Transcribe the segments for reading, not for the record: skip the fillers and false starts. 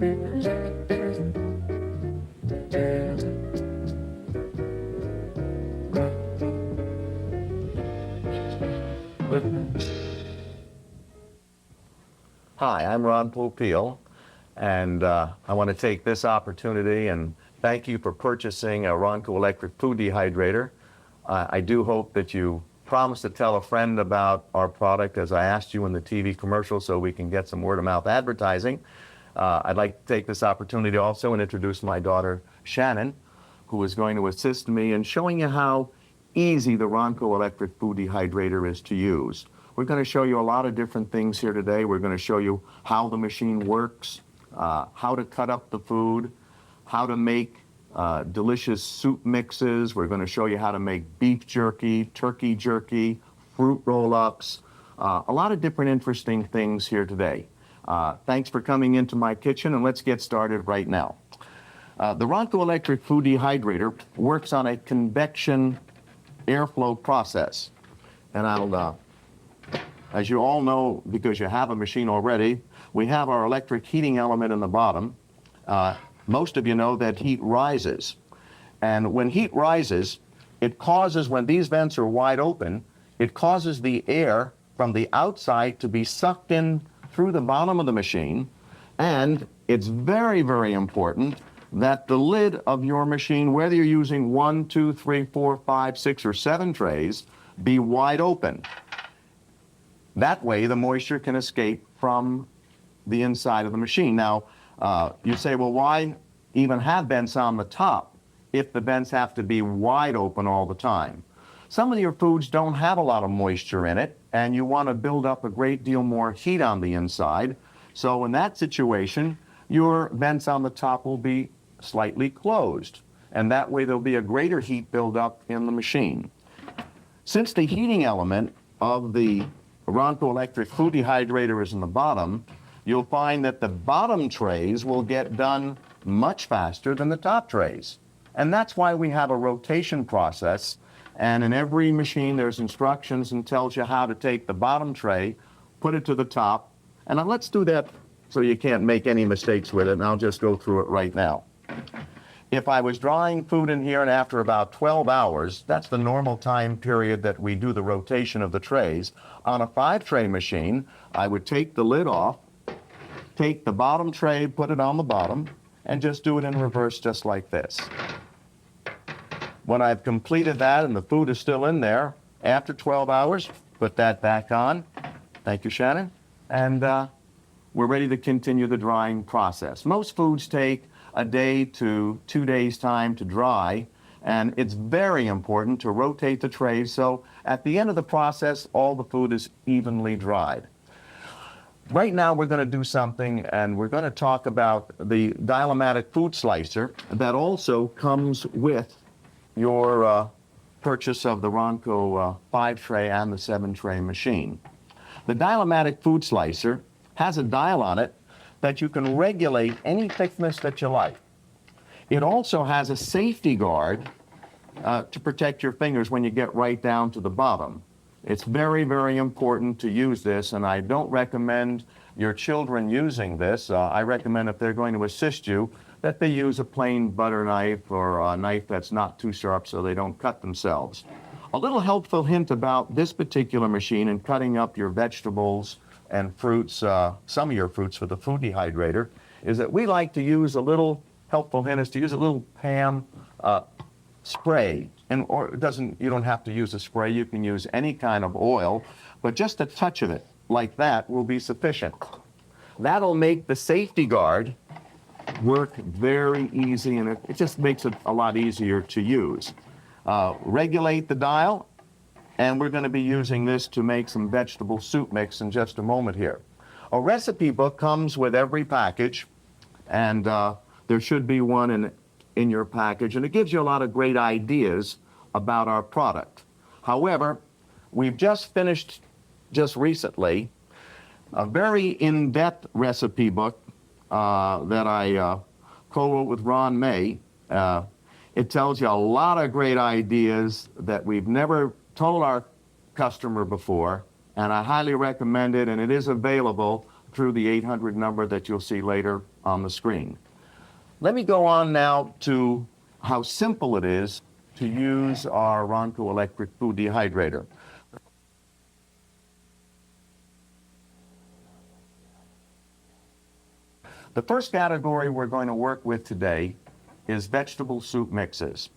Hi, I'm Ronco, and I want to take this opportunity and thank you for purchasing a Ronco electric food dehydrator. I do hope that you promise to tell a friend about our product as I asked you in the TV commercial so we can get some word-of-mouth advertising. I'd like to take this opportunity also and introduce my daughter Shannon, who is going to assist me in showing you how easy the Ronco electric food dehydrator is to use. We're going to show you a lot of different things here today. We're going to show you how the machine works, how to cut up the food, how to make delicious soup mixes. We're going to show you how to make beef jerky, turkey jerky, fruit roll-ups, a lot of different interesting things here today. Thanks for coming into my kitchen, and let's get started right now. The Ronco electric food dehydrator works on a convection airflow process, and I'll as you all know, because you have a machine already, we have our electric heating element in the bottom. Most of you know that heat rises. And when heat rises, it causes, when these vents are wide open, it causes the air from the outside to be sucked in through the bottom of the machine. And it's very, very important that the lid of your machine, whether you're using 1, 2, 3, 4, 5, 6, or 7 trays, be wide open. That way, the moisture can escape from the inside of the machine. Now, you say, well, why even have vents on the top if the vents have to be wide open all the time? Some of your foods don't have a lot of moisture in it, and you want to build up a great deal more heat on the inside. So in that situation, your vents on the top will be slightly closed, and that way there'll be a greater heat buildup in the machine. Since the heating element of the Ronco electric food dehydrator is in the bottom, you'll find that the bottom trays will get done much faster than the top trays. And that's why we have a rotation process. And in every machine, there's instructions and tells you how to take the bottom tray, put it to the top. And now let's do that so you can't make any mistakes with it. And I'll just go through it right now. If I was drying food in here and after about 12 hours, that's the normal time period that we do the rotation of the trays. On a 5-tray machine, I would take the lid off, take the bottom tray, put it on the bottom, and just do it in reverse just like this. When I've completed that and the food is still in there, after 12 hours, put that back on. Thank you, Shannon. And we're ready to continue the drying process. Most foods take a day to 2 days time to dry, and it's very important to rotate the trays so at the end of the process all the food is evenly dried. Right now we're going to do something, and we're going to talk about the dial-o-matic food slicer that also comes with your purchase of the Ronco 5-tray and the 7-tray machine. The dial-o-matic food slicer has a dial on it that you can regulate any thickness that you like. It also has a safety guard to protect your fingers when you get right down to the bottom. It's very, very important to use this, and I don't recommend your children using this. I recommend if they're going to assist you that they use a plain butter knife or a knife that's not too sharp so they don't cut themselves. A little helpful hint about this particular machine in cutting up your vegetables and fruits, some of your fruits for the food dehydrator, is that we like to use a little helpful hint is to use a little Pam spray. And or you don't have to use a spray, you can use any kind of oil, but just a touch of it like that will be sufficient. That'll make the safety guard work very easy, and it just makes it a lot easier to use. Regulate the dial, and we're going to be using this to make some vegetable soup mix in just a moment here. A recipe book comes with every package, and there should be one in your package, and it gives you a lot of great ideas about our product. However, we've just finished, just recently, a very in-depth recipe book that I co-wrote with Ron May. It tells you a lot of great ideas that we've never told our customer before, and I highly recommend it, and it is available through the 800 number that you'll see later on the screen. Let me go on now to how simple it is to use our Ronco electric food dehydrator. The first category we're going to work with today is vegetable soup mixes.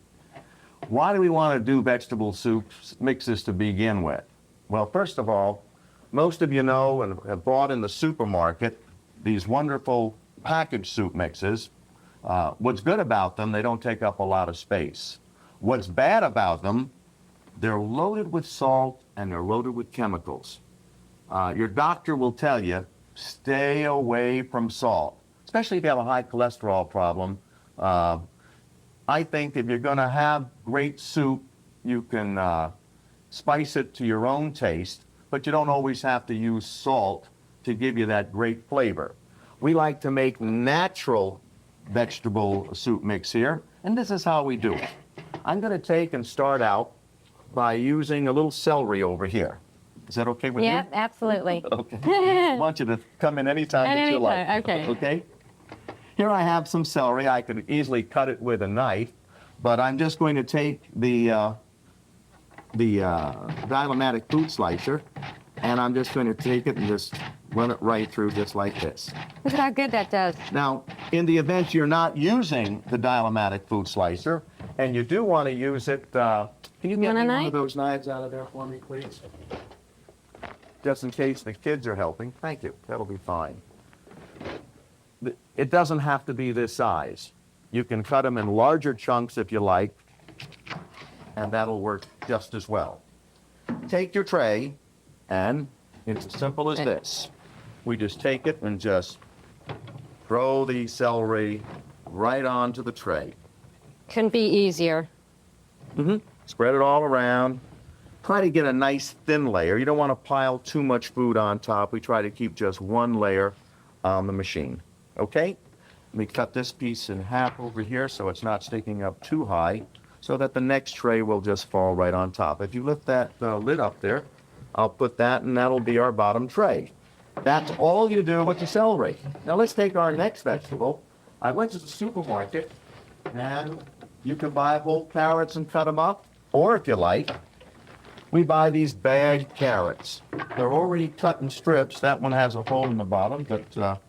Why do we want to do vegetable soup mixes to begin with? Well, first of all, most of you know and have bought in the supermarket these wonderful packaged soup mixes. What's good about them, they don't take up a lot of space. What's bad about them, they're loaded with salt and they're loaded with chemicals. Your doctor will tell you, stay away from salt, especially if you have a high cholesterol problem. I think if you're going to have great soup, you can spice it to your own taste, but you don't always have to use salt to give you that great flavor. We like to make natural vegetable soup mix here, and this is how we do it. I'm going to take and start out by using a little celery over here. Is that okay with you? Yeah, absolutely. Okay. I want you to come in anytime that you like. Okay. Okay? Here I have some celery. I could easily cut it with a knife, but I'm just going to take the dialymatic food slicer, and I'm just going to take it and just run it right through just like this. Look at how good that does. Now, in the event you're not using the dialymatic food slicer, and you do want to use it, can you get me one of those knives out of there for me, please? Just in case the kids are helping. Thank you. That'll be fine. It doesn't have to be this size. You can cut them in larger chunks if you like, and that'll work just as well. Take your tray, and it's as simple as this. We just take it and just throw the celery right onto the tray. Couldn't be easier. Spread it all around. Try to get a nice thin layer. You don't want to pile too much food on top. We try to keep just one layer on the machine. Okay? Let me cut this piece in half over here so it's not sticking up too high, so that the next tray will just fall right on top. If you lift that lid up there, I'll put that, and that'll be our bottom tray. That's all you do with the celery. Now let's take our next vegetable. I went to the supermarket, and you can buy whole carrots and cut them up, or if you like, we buy these bagged carrots. They're already cut in strips. That one has a hole in the bottom, but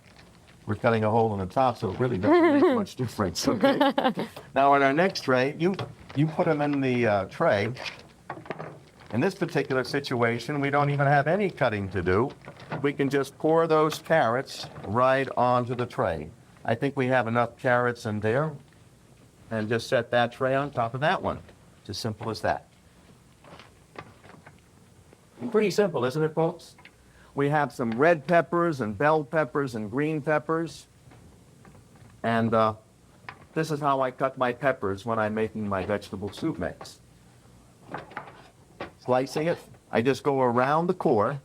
we're cutting a hole in the top, so it really doesn't make much difference, okay? Now in our next tray, you put them in the tray. In this particular situation, we don't even have any cutting to do. We can just pour those carrots right onto the tray. I think we have enough carrots in there, and just set that tray on top of that one. It's as simple as that. Pretty simple, isn't it, folks? We have some red peppers and bell peppers and green peppers. And this is how I cut my peppers when I'm making my vegetable soup mix. Slicing it, I just go around the core.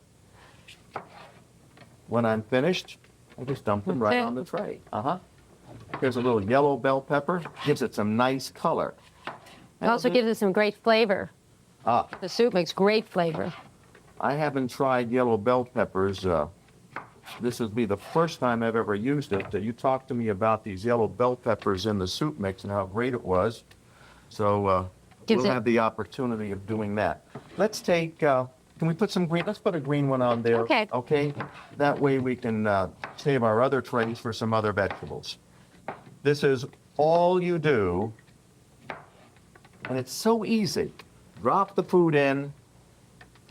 When I'm finished, I just dump them right on the tray. Here's a little yellow bell pepper. Gives it some nice color. It also gives it some great flavor. The soup makes great flavor. I haven't tried yellow bell peppers. This would be the first time I've ever used it. You talked to me about these yellow bell peppers in the soup mix and how great it was. So we'll have the opportunity of doing that. Let's take, can we put some green? Let's put a green one on there. Okay. Okay? That way we can save our other trays for some other vegetables. This is all you do, and it's so easy. Drop the food in.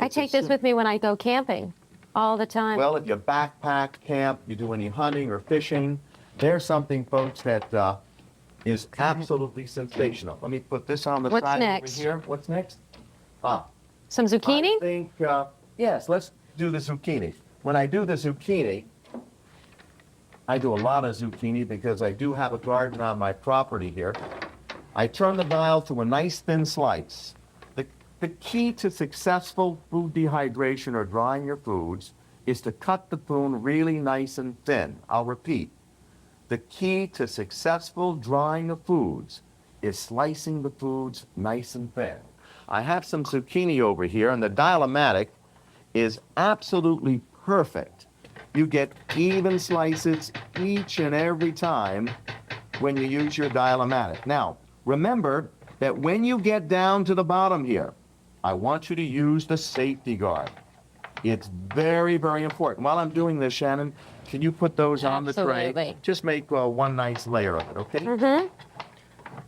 I take this with me when I go camping all the time. Well, if you backpack, camp, you do any hunting or fishing, there's something, folks, that is absolutely sensational. Let me put this on the side over here. What's next? Some zucchini? I think, yes, let's do the zucchini. When I do the zucchini, I do a lot of zucchini because I do have a garden on my property here. I turn the dial to a nice thin slice. The key to successful food dehydration or drying your foods is to cut the food really nice and thin. I'll repeat. The key to successful drying of foods is slicing the foods nice and thin. I have some zucchini over here, and the dialymatic is absolutely perfect You get even slices each and every time when you use your dial-o-matic. Now, remember that when you get down to the bottom here, I want you to use the safety guard. It's very, very important. While I'm doing this, Shannon, can you put those on the tray? Absolutely. Just make one nice layer of it, okay? Mm-hmm.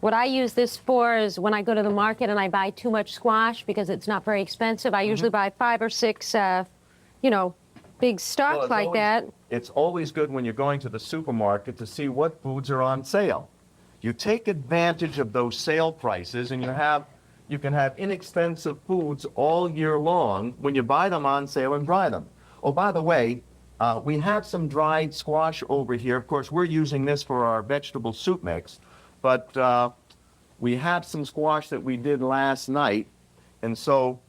What I use this for is when I go to the market and I buy too much squash because it's not very expensive. I usually buy 5 or 6, big stalks Well, like that. It's always good when you're going to the supermarket to see what foods are on sale. You take advantage of those sale prices, and you can have inexpensive foods all year long when you buy them on sale and dry them. Oh, by the way, we have some dried squash over here. Of course, we're using this for our vegetable soup mix, but we have some squash that we did last night, and so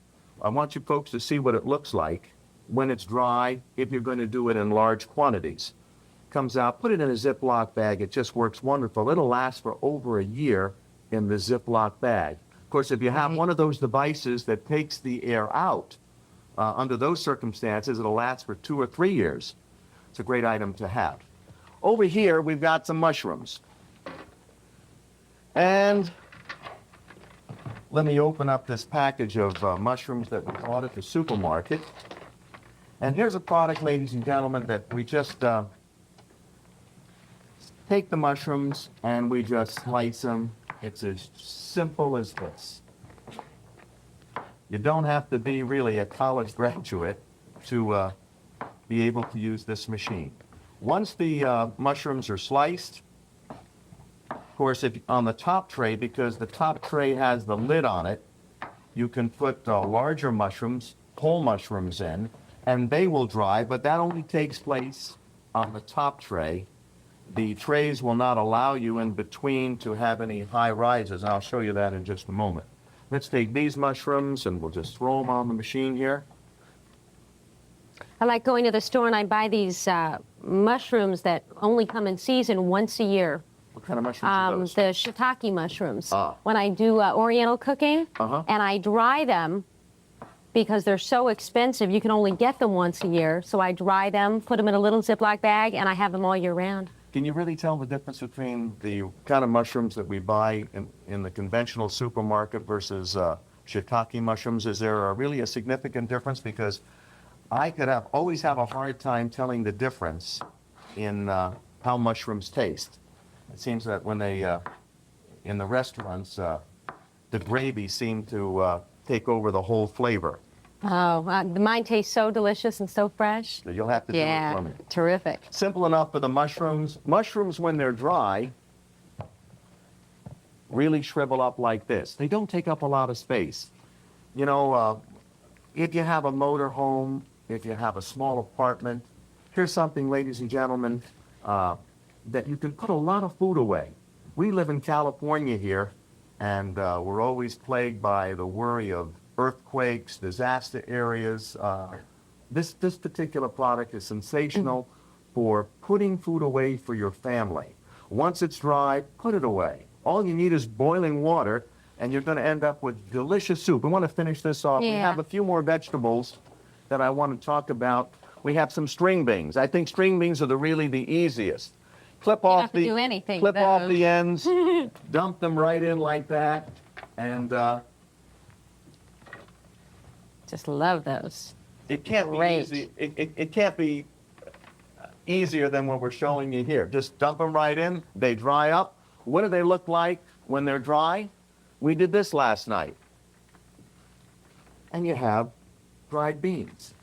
I want you folks to see what it looks like when it's dry, if you're going to do it in large quantities. Comes out, put it in a Ziploc bag. It just works wonderful. It'll last for over a year in the Ziploc bag. Of course, if you have one of those devices that takes the air out, under those circumstances, it'll last for 2 or 3 years. It's a great item to have. Over here, we've got some mushrooms. And let me open up this package of mushrooms that we bought at the supermarket. And here's a product, ladies and gentlemen, that we just take the mushrooms and we just slice them. It's as simple as this. You don't have to be really a college graduate to be able to use this machine. Once the mushrooms are sliced, of course, if on the top tray, because the top tray has the lid on it, you can put larger mushrooms, whole mushrooms in, and they will dry, but that only takes place on the top tray. The trays will not allow you in between to have any high rises. I'll show you that in just a moment. Let's take these mushrooms and we'll just throw them on the machine here. I like going to the store and I buy these mushrooms that only come in season once a year. What kind of mushrooms are those? The shiitake mushrooms. Ah. When I do Oriental cooking, and I dry them because they're so expensive, you can only get them once a year. So I dry them, put them in a little Ziploc bag, and I have them all year round. Can you really tell the difference between the kind of mushrooms that we buy in the conventional supermarket versus shiitake mushrooms? Is there really a significant difference? Because I could always have a hard time telling the difference in how mushrooms taste. It seems that when they, in the restaurants, the gravy seemed to take over the whole flavor. Oh, mine tastes so delicious and so fresh. So you'll have to do it for me. Yeah, terrific. Simple enough for the mushrooms. Mushrooms, when they're dry, really shrivel up like this. They don't take up a lot of space. You know, if you have a motor home, if you have a small apartment, here's something, ladies and gentlemen, that you can put a lot of food away. We live in California here, and we're always plagued by the worry of earthquakes, disaster areas. This particular product is sensational for putting food away for your family. Once it's dry, put it away. All you need is boiling water, and you're going to end up with delicious soup. We want to finish this off. Yeah. We have a few more vegetables that I want to talk about. We have some string beans. I think string beans are really the easiest. Clip off have to do anything clip with off those. the ends, dump them right in like that, and Just love those. it can't be Great. easy. It can't be easier than what we're showing you here. Just dump them right in. They dry up. What do they look like when they're dry? We did this last night. And you have dried beans.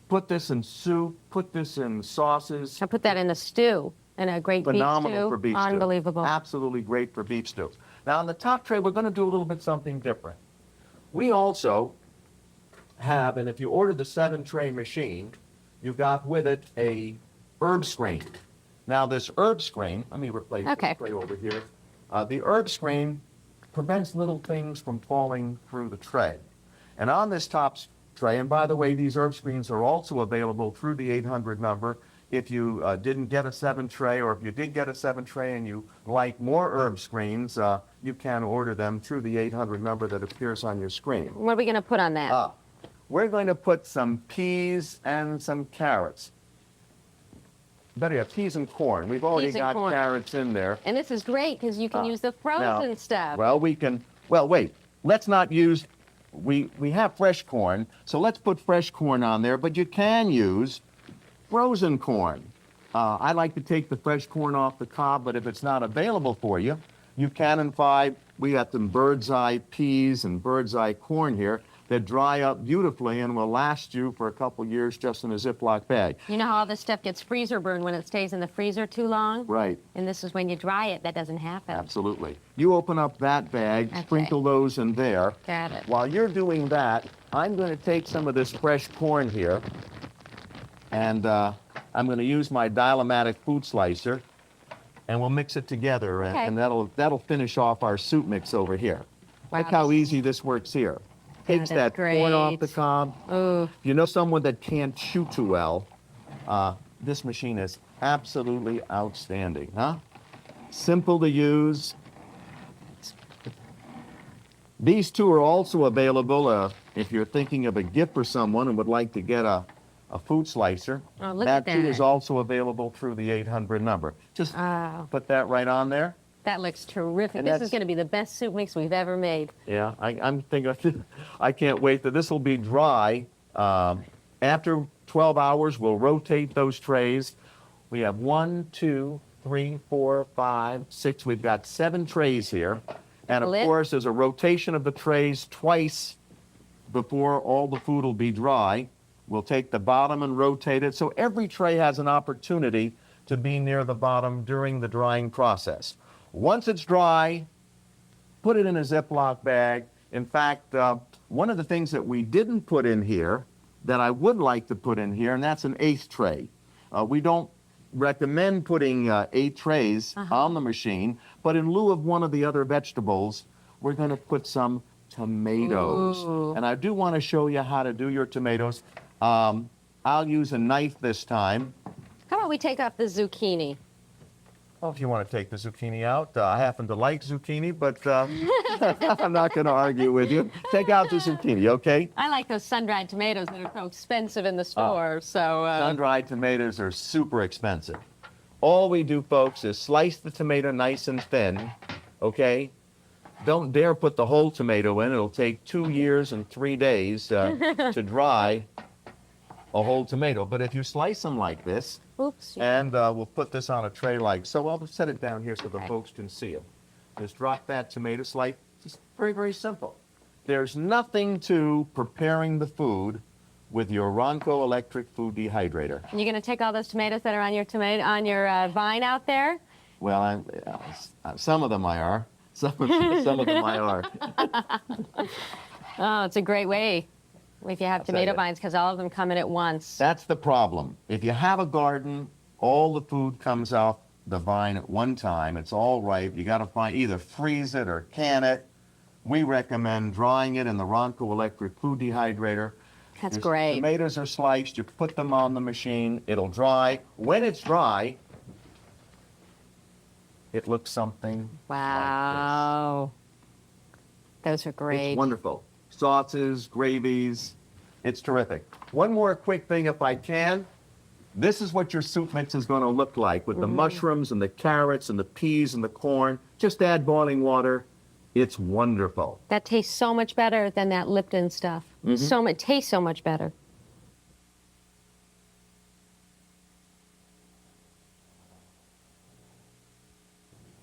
Put this in soup. Put this in sauces. I put that in a stew, in a great beef Phenomenal stew. for beef stew. Unbelievable. Absolutely great for beef stew. Now on the top tray, we're going to do a little bit something different. We also have, and if you order the 7-tray machine, you got with it a herb screen. Now this herb screen, let me replace Okay. this tray over here. The herb screen prevents little things from falling through the tray. And on this top tray, and by the way, these herb screens are also available through the 800 number. If you didn't get a 7-tray, or if you did get a 7-tray and you like more herb screens, you can order them through the 800 number that appears on your screen. What are we going to put on that? We're going to put some peas and some carrots. better yet, peas and corn. We've already Peas and got corn. carrots in there. And this is great because you can use the frozen stuff. Well, we can, well, wait, let's not use, we have fresh corn, so let's put fresh corn on there, but you can use frozen corn. I like to take the fresh corn off the cob, but if it's not available for you, you can buy, we got some bird's eye peas and bird's eye corn here that dry up beautifully and will last you for a couple years just in a Ziploc bag. You know how all this stuff gets freezer burned when it stays in the freezer too long? Right. And this is when you dry it, that doesn't happen. Absolutely. You open up that bag, Okay. sprinkle those in there. Got it. While you're doing that, I'm going to take some of this fresh corn here, and I'm going to use my Dial-O-Matic food slicer, and we'll mix it together, Okay. and that'll finish off our soup mix over here. Wow, Look how this- easy this works here. Takes that's that corn off the great. cob. Ooh. If you know someone that can't chew too well, this machine is absolutely outstanding, huh? Simple to use. These two are also available if you're thinking of a gift for someone and would like to get a food slicer. Oh, look that at too that. is also available through the 800 number. Just Oh, put that right on there. that looks terrific. And This that's- is going to be the best soup mix we've ever made. Yeah, I'm thinking, I can't wait that this will be dry. After 12 hours, we'll rotate those trays. We have 1, 2, 3, 4, 5, 6. We've got 7 trays here. And of Lid. course, there's a rotation of the trays twice before all the food will be dry. We'll take the bottom and rotate it. So every tray has an opportunity to be near the bottom during the drying process. Once it's dry, put it in a Ziploc bag. In fact, one of the things that we didn't put in here that I would like to put in here, and that's an 8th tray. We don't recommend putting 8 trays on the machine, but in lieu of one of the other vegetables, we're going to put some tomatoes. Ooh. And I do want to show you how to do your tomatoes. I'll use a knife this time. How about we take off the zucchini? Well, if you want to take the zucchini out, I happen to like zucchini, but I'm not going to argue with you. Take out the zucchini, okay? I like those sun-dried tomatoes that are so expensive in the store. So Sun-dried tomatoes are super expensive. All we do, folks, is slice the tomato nice and thin, okay? Don't dare put the whole tomato in. It'll take 2 years and 3 days to dry a whole tomato. But if you slice them like this, oops. and we'll put this on a tray like so. I'll set it down here so the Okay. folks can see it. Just drop that tomato slice. Just very, very simple. There's nothing to preparing the food with your Ronco electric food dehydrator. You're going to take all those tomatoes that are on your vine out there? Well, some of them I are. Some of them I are. Oh, it's a great way if you have I'll tell tomato you. vines because all of them come in at once. That's the problem. If you have a garden, all the food comes off the vine at one time. It's all ripe. You got to find either freeze it or can it. We recommend drying it in the Ronco electric food dehydrator. That's Your great. Tomatoes are sliced. You put them on the machine. It'll dry. When it's dry, it looks something Wow. Those are like this. great. It's wonderful. Sauces, gravies. It's terrific. One more quick thing, if I can. This is what your soup mix is going to look like with the mushrooms and the carrots and the peas and the corn. Just add boiling water. It's wonderful. That tastes so much better than that Lipton stuff. It tastes so much better.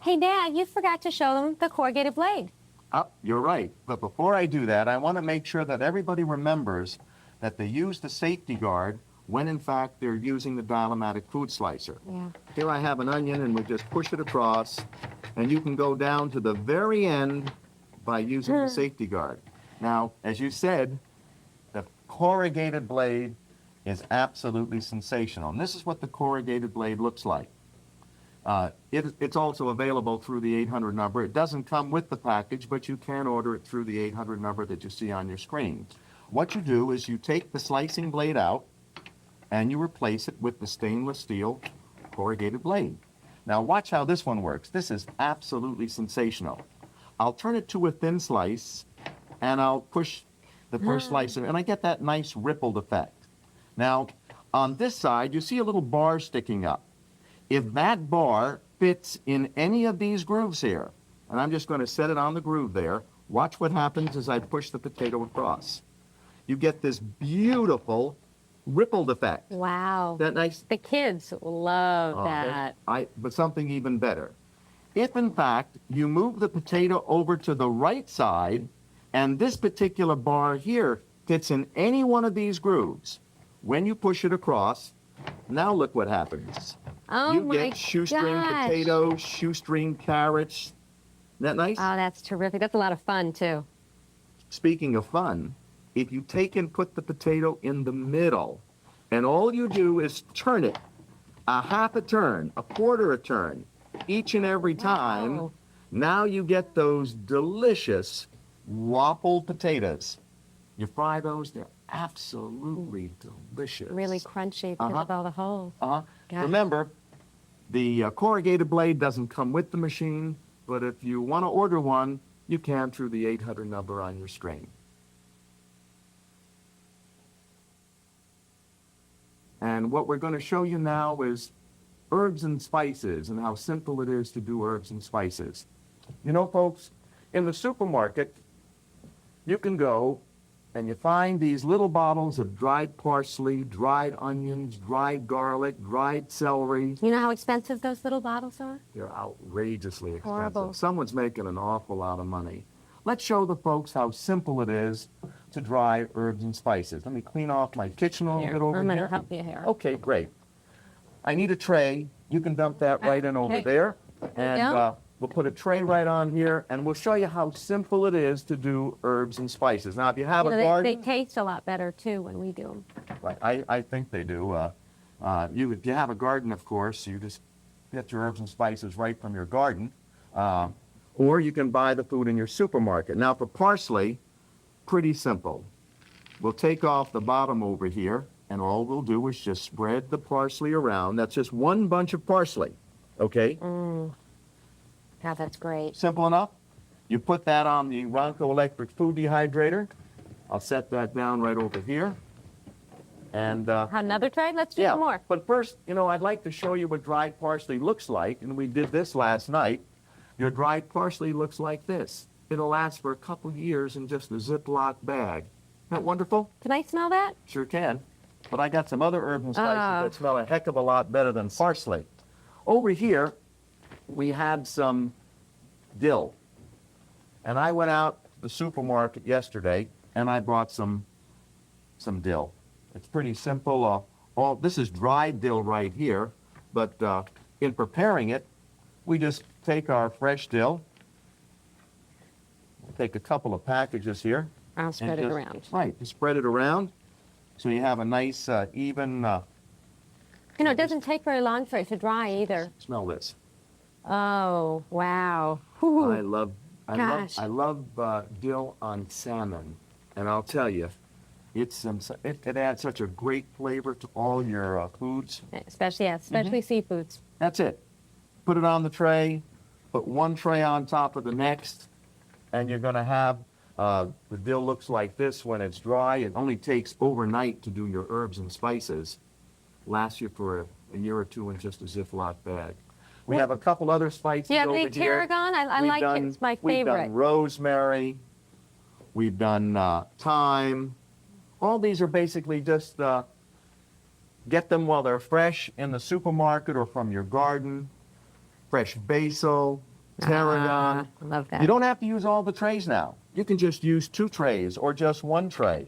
Hey, Dad, you forgot to show them the corrugated blade. Oh, you're right. But before I do that, I want to make sure that everybody remembers that they use the safety guard when, in fact, they're using the Dial-O-Matic food slicer. Yeah. Here I have an onion, and we just push it across, and you can go down to the very end by using the safety guard. Now, as you said, the corrugated blade is absolutely sensational. And this is what the corrugated blade looks like. It's also available through the 800 number. It doesn't come with the package, but you can order it through the 800 number that you see on your screen. What you do is you take the slicing blade out and you replace it with the stainless steel corrugated blade. Now watch how this one works. This is absolutely sensational. I'll turn it to a thin slice and I'll push the first slicer and I get that nice rippled effect. Now on this side, you see a little bar sticking up. if that bar fits in any of these grooves here, and I'm just going to set it on the groove there, watch what happens as I push the potato across. You get this beautiful rippled effect. Wow. Isn't that nice? The kids love Oh, that. But something even better. If, in fact, you move the potato over to the right side, and this particular bar here fits in any one of these grooves, when you push it across, now look what happens. Oh You my get shoestring gosh. potatoes, shoestring carrots. Isn't that nice? Oh, that's terrific. That's a lot of fun, too. Speaking of fun, if you take and put the potato in the middle, and all you do is turn it a half a turn, a quarter a turn, each and every time, Wow. now you get those delicious waffled potatoes. You fry those, they're absolutely delicious. Really crunchy because of all the holes. Uh-huh. Gosh. Remember, the corrugated blade doesn't come with the machine, but if you want to order one, you can through the 800 number on your screen. And what we're going to show you now is herbs and spices and how simple it is to do herbs and spices. You know, folks, in the supermarket, you can go and you find these little bottles of dried parsley, dried onions, dried garlic, dried celery. You know how expensive those little bottles are? They're outrageously expensive. Horrible. Someone's making an awful lot of money. Let's show the folks how simple it is to dry herbs and spices. Let me clean off my kitchen a little bit over I'm going to here. help you here. Okay, great. I need a tray. You can dump that right in over Okay. there. And Yeah. we'll put a tray right on here, and we'll show you how simple it is to do herbs and spices. Now, if you have You a know, garden... they taste a lot better, too, when we do them. Right, I think they do. If you have a garden, of course, you just get your herbs and spices right from your garden. Or you can buy the food in your supermarket. Now, for parsley, pretty simple. We'll take off the bottom over here, and all we'll do is just spread the parsley around. That's just one bunch of parsley, okay? God, that's great. Simple enough. You put that on the Ronco electric food dehydrator. I'll set that down right over here. And Another tray? Let's do some more. but first, you know, I'd like to show you what dried parsley looks like, and we did this last night. Your dried parsley looks like this. It'll last for a couple years in just a Ziploc bag. Isn't that wonderful? Can I smell that? Sure can. But I got some other herbs and spices that smell a heck of a lot better than parsley. Over here, we had some dill. And I went out to the supermarket yesterday, and I bought some dill. It's pretty simple. This is dried dill right here, but in preparing it, we just take our fresh dill, take a couple of packages here. I'll spread it around. Right, just spread it around so you have a nice, even, You know, it doesn't take very long for it to dry either. smell this. Oh, wow. Whew. I love dill on salmon, and I'll tell you, it adds such a great flavor to all your foods. Especially seafoods. That's it. Put it on the tray, put one tray on top of the next, and you're going to have the dill looks like this when it's dry. It only takes overnight to do your herbs and spices. Lasts you for a year or two in just a Ziploc bag. We have a couple other spices Do you have over any here. tarragon? I like it. It's my We've favorite. done rosemary. We've done thyme. All these are basically just get them while they're fresh in the supermarket or from your garden. Fresh basil, tarragon. I love that. You don't have to use all the trays now. You can just use 2 trays or just 1 tray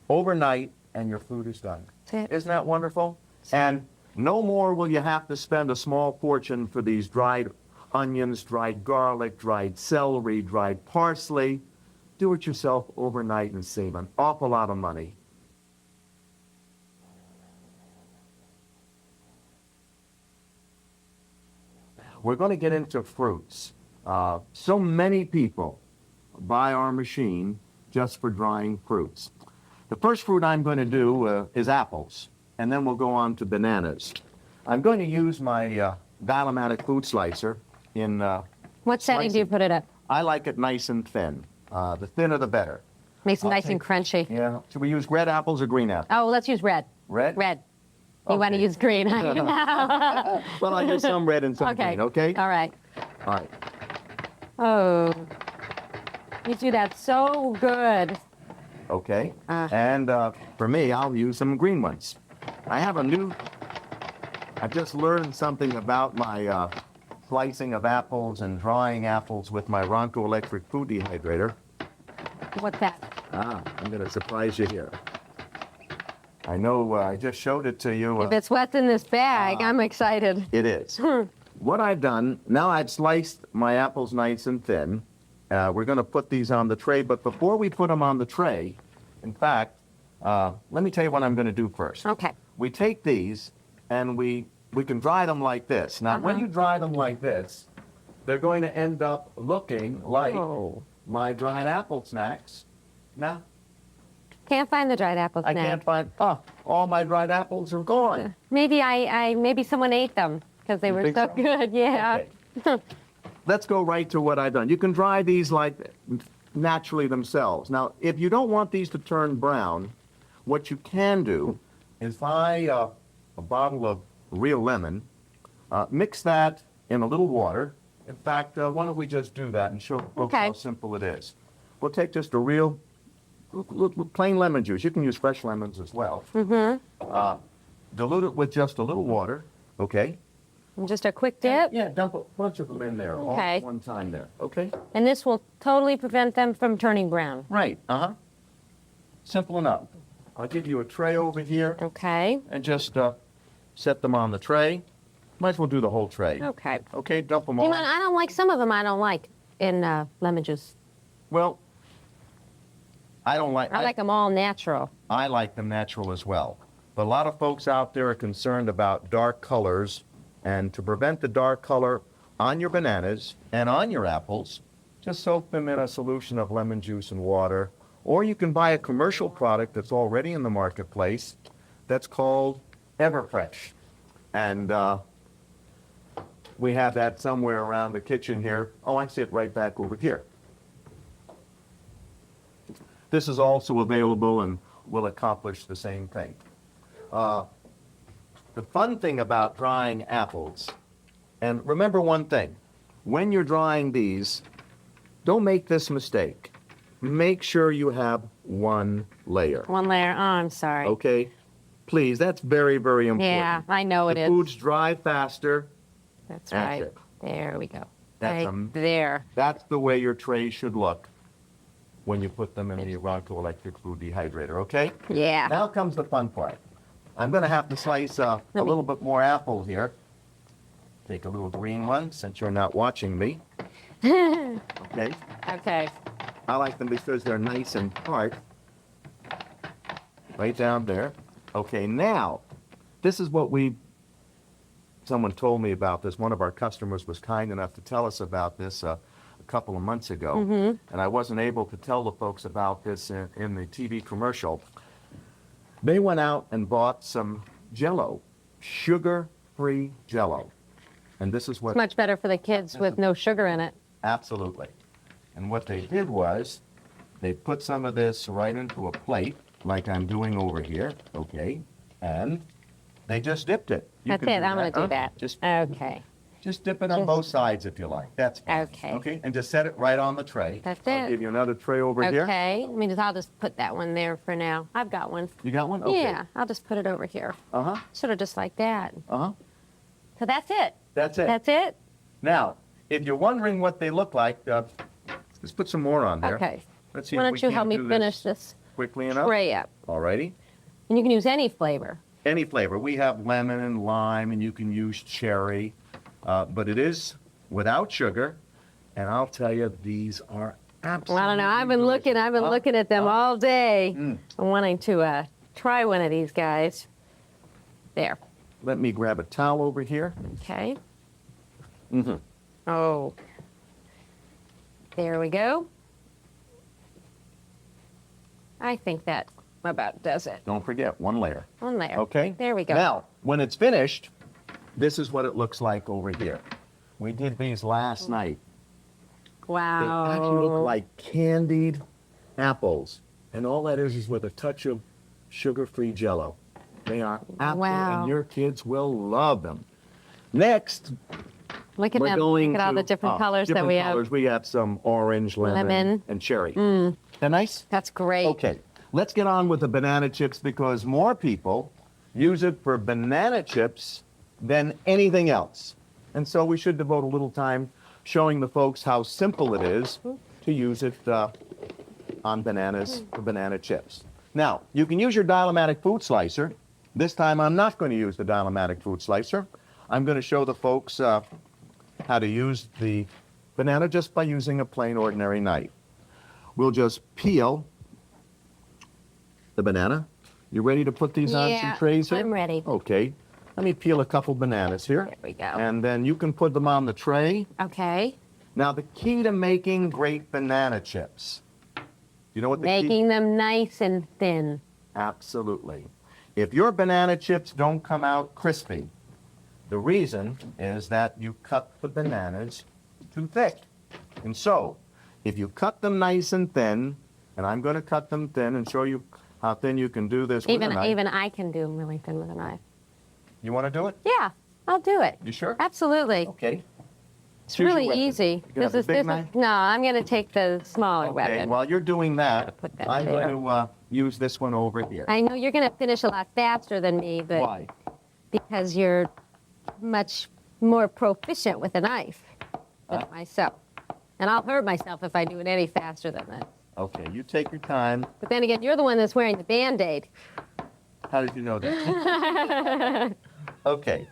overnight, and your food is done. That's it. Isn't that wonderful? And no more will you have to spend a small fortune for these dried onions, dried garlic, dried celery, dried parsley. Do it yourself overnight and save an awful lot of money. We're going to get into fruits. So many people buy our machine just for drying fruits. The first fruit I'm going to do is apples, and then we'll go on to bananas. I'm going to use my Dial-O-Matic food slicer in... What setting do you put it at? I like it nice and thin. The thinner the better. Makes it nice and crunchy. Yeah. Should we use red apples or green apples? Oh, let's use red. Red? Red. You want to Okay. use green, huh? Well, I use some red and some Okay. green, okay? All right. All right. Oh, you do that so good. Okay. And for me, I'll use some green ones. I've just learned something about my slicing of apples and drying apples with my Ronco electric food dehydrator. What's that? I'm going to surprise you here. I know I just showed it to you. If it's what's in this bag, I'm excited. It is. What I've done, now I've sliced my apples nice and thin. We're going to put these on the tray, but before we put them on the tray, in fact, let me tell you what I'm going to do first. Okay. We take these and we can dry them like this. Now, when you dry them like this, they're going to end up looking like my dried apple snacks. Now, Can't find the dried apples I now. can't find, all my dried apples are gone. Maybe maybe someone ate them because they were think so so? good. Yeah. Okay. Let's go right to what I've done. You can dry these like naturally themselves. Now, if you don't want these to turn brown, what you can do is buy a bottle of real lemon, mix that in a little water. In fact, why don't we just do that and show folks Okay. how simple it is. We'll take just a real plain lemon juice. You can use fresh lemons as well. Dilute it with just a little water, okay? And just a quick dip. Yeah, dump a bunch of them in there all Okay. at one time there, okay? And this will totally prevent them from turning brown. Right, Simple enough. I'll give you a tray over here Okay. and just set them on the tray. Might as well do the whole tray. Okay. Okay, dump them You all. know, I don't like some of them. I don't like in lemon juice. Well, I don't like. I like them all natural. I like them natural as well. But a lot of folks out there are concerned about dark colors, and to prevent the dark color on your bananas and on your apples, just soak them in a solution of lemon juice and water. Or you can buy a commercial product that's already in the marketplace that's called Everfresh. And we have that somewhere around the kitchen here. Oh, I see it right back over here. This is also available and will accomplish the same thing. The fun thing about drying apples, and remember one thing, when you're drying these, don't make this mistake. Make sure you have one layer, One layer. Oh, I'm sorry. okay? Please, that's very, very important. Yeah, I know it The is. foods dry faster. That's That's right. it. There we go. That's Right there. That's the way your trays should look when you put them in the Ronco electric food dehydrator, okay? Yeah. Now comes the fun part. I'm going to have to slice a little bit more apple here. Take a little green one since you're not watching me. Okay. Okay. I like them because they're nice and hard. Right down there. Okay, now, this is what someone told me about this. One of our customers was kind enough to tell us about this a couple of months ago. And I wasn't able to tell the folks about this in the TV commercial. They went out and bought some Jell-O, sugar-free Jell-O. And this is what... It's much better for the kids with no sugar in it. Absolutely. And what they did was, they put some of this right into a plate, like I'm doing over here, okay? And they just dipped it. You That's can it. I'm going to do that. Just dip it on both sides if you like. That's fine. Okay. Okay, and just set it right on the tray. That's I'll it. give you another tray over here. Okay. I'll just put that one there for now. I've got one. You got one? Okay. Yeah. I'll just put it over here. Uh-huh. Sort of just like that. Uh-huh. So that's it. That's it. That's it? Now, if you're wondering what they look like, let's put some more on there. Okay. Let's see Why if don't we you can't help me do finish this quickly enough. tray up? All righty. And you can use any flavor. Any flavor. We have lemon and lime, and you can use cherry, but it is without sugar. And I'll tell you, these are absolutely Well, I don't know. I've been looking at them all day. I'm wanting to try one of these guys. There. Let me grab a towel over here. Okay. Mm-hmm. Oh. There we go. I think that about does it. Don't forget, one layer. One layer. Okay? There we go. Now, when it's finished, this is what it looks like over here. We did these last night. They Wow. actually look like candied apples. And all that is with a touch of sugar-free Jell-O. They are apple, Wow. and your kids will love them. Next, Look at we're them. going Look at all to the different colors that different we colors. have. We have some orange, lemon, and cherry. They're nice? That's great. Okay, let's get on with the banana chips because more people use it for banana chips than anything else. And so we should devote a little time showing the folks how simple it is to use it on bananas for banana chips. Now, you can use your Dial-O-Matic food slicer. This time I'm not going to use the Dial-O-Matic food slicer. I'm going to show the folks how to use the banana just by using a plain ordinary knife. We'll just peel the banana. You ready to put these on some trays here? I'm ready. Okay. Let me peel a couple bananas here. There we go. And then you can put them on the tray. Okay. Now, the key to making great banana chips. You know what the key? Making them nice and thin. Absolutely. If your banana chips don't come out crispy, the reason is that you cut the bananas too thick. And so, if you cut them nice and thin, and I'm going to cut them thin and show you how thin you can do this with a knife. Even I can do them really thin with a knife. You want to do it? Yeah, I'll do it. You sure? Absolutely. Okay. It's Choose your really weapon. easy. You gonna have a big knife? No, I'm going to take the smaller Okay, weapon. while you're doing that, Put that I'm there. going to use this one over here. I know you're going to finish a lot faster than me, but Why? because you're much more proficient with a knife than myself. And I'll hurt myself if I do it any faster than that. Okay, you take your time. But then again, you're the one that's wearing the Band-Aid. How did you know that? Okay.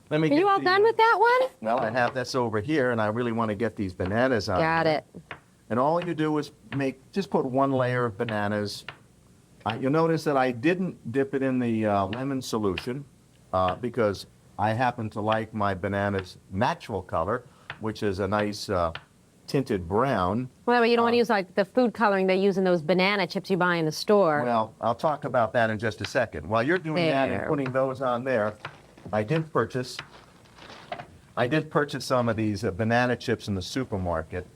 Let me Are you all done with that one? Well, I have this over here, and I really want to get these bananas on. Got here. it. And all you do is just put one layer of bananas. You'll notice that I didn't dip it in the lemon solution because I happen to like my bananas natural color, which is a nice tinted brown. Well, you don't want to use like the food coloring they use in those banana chips you buy in the store. Well, I'll talk about that in just a second. While you're doing that and There. putting those on there, I did purchase some of these banana chips in the supermarket.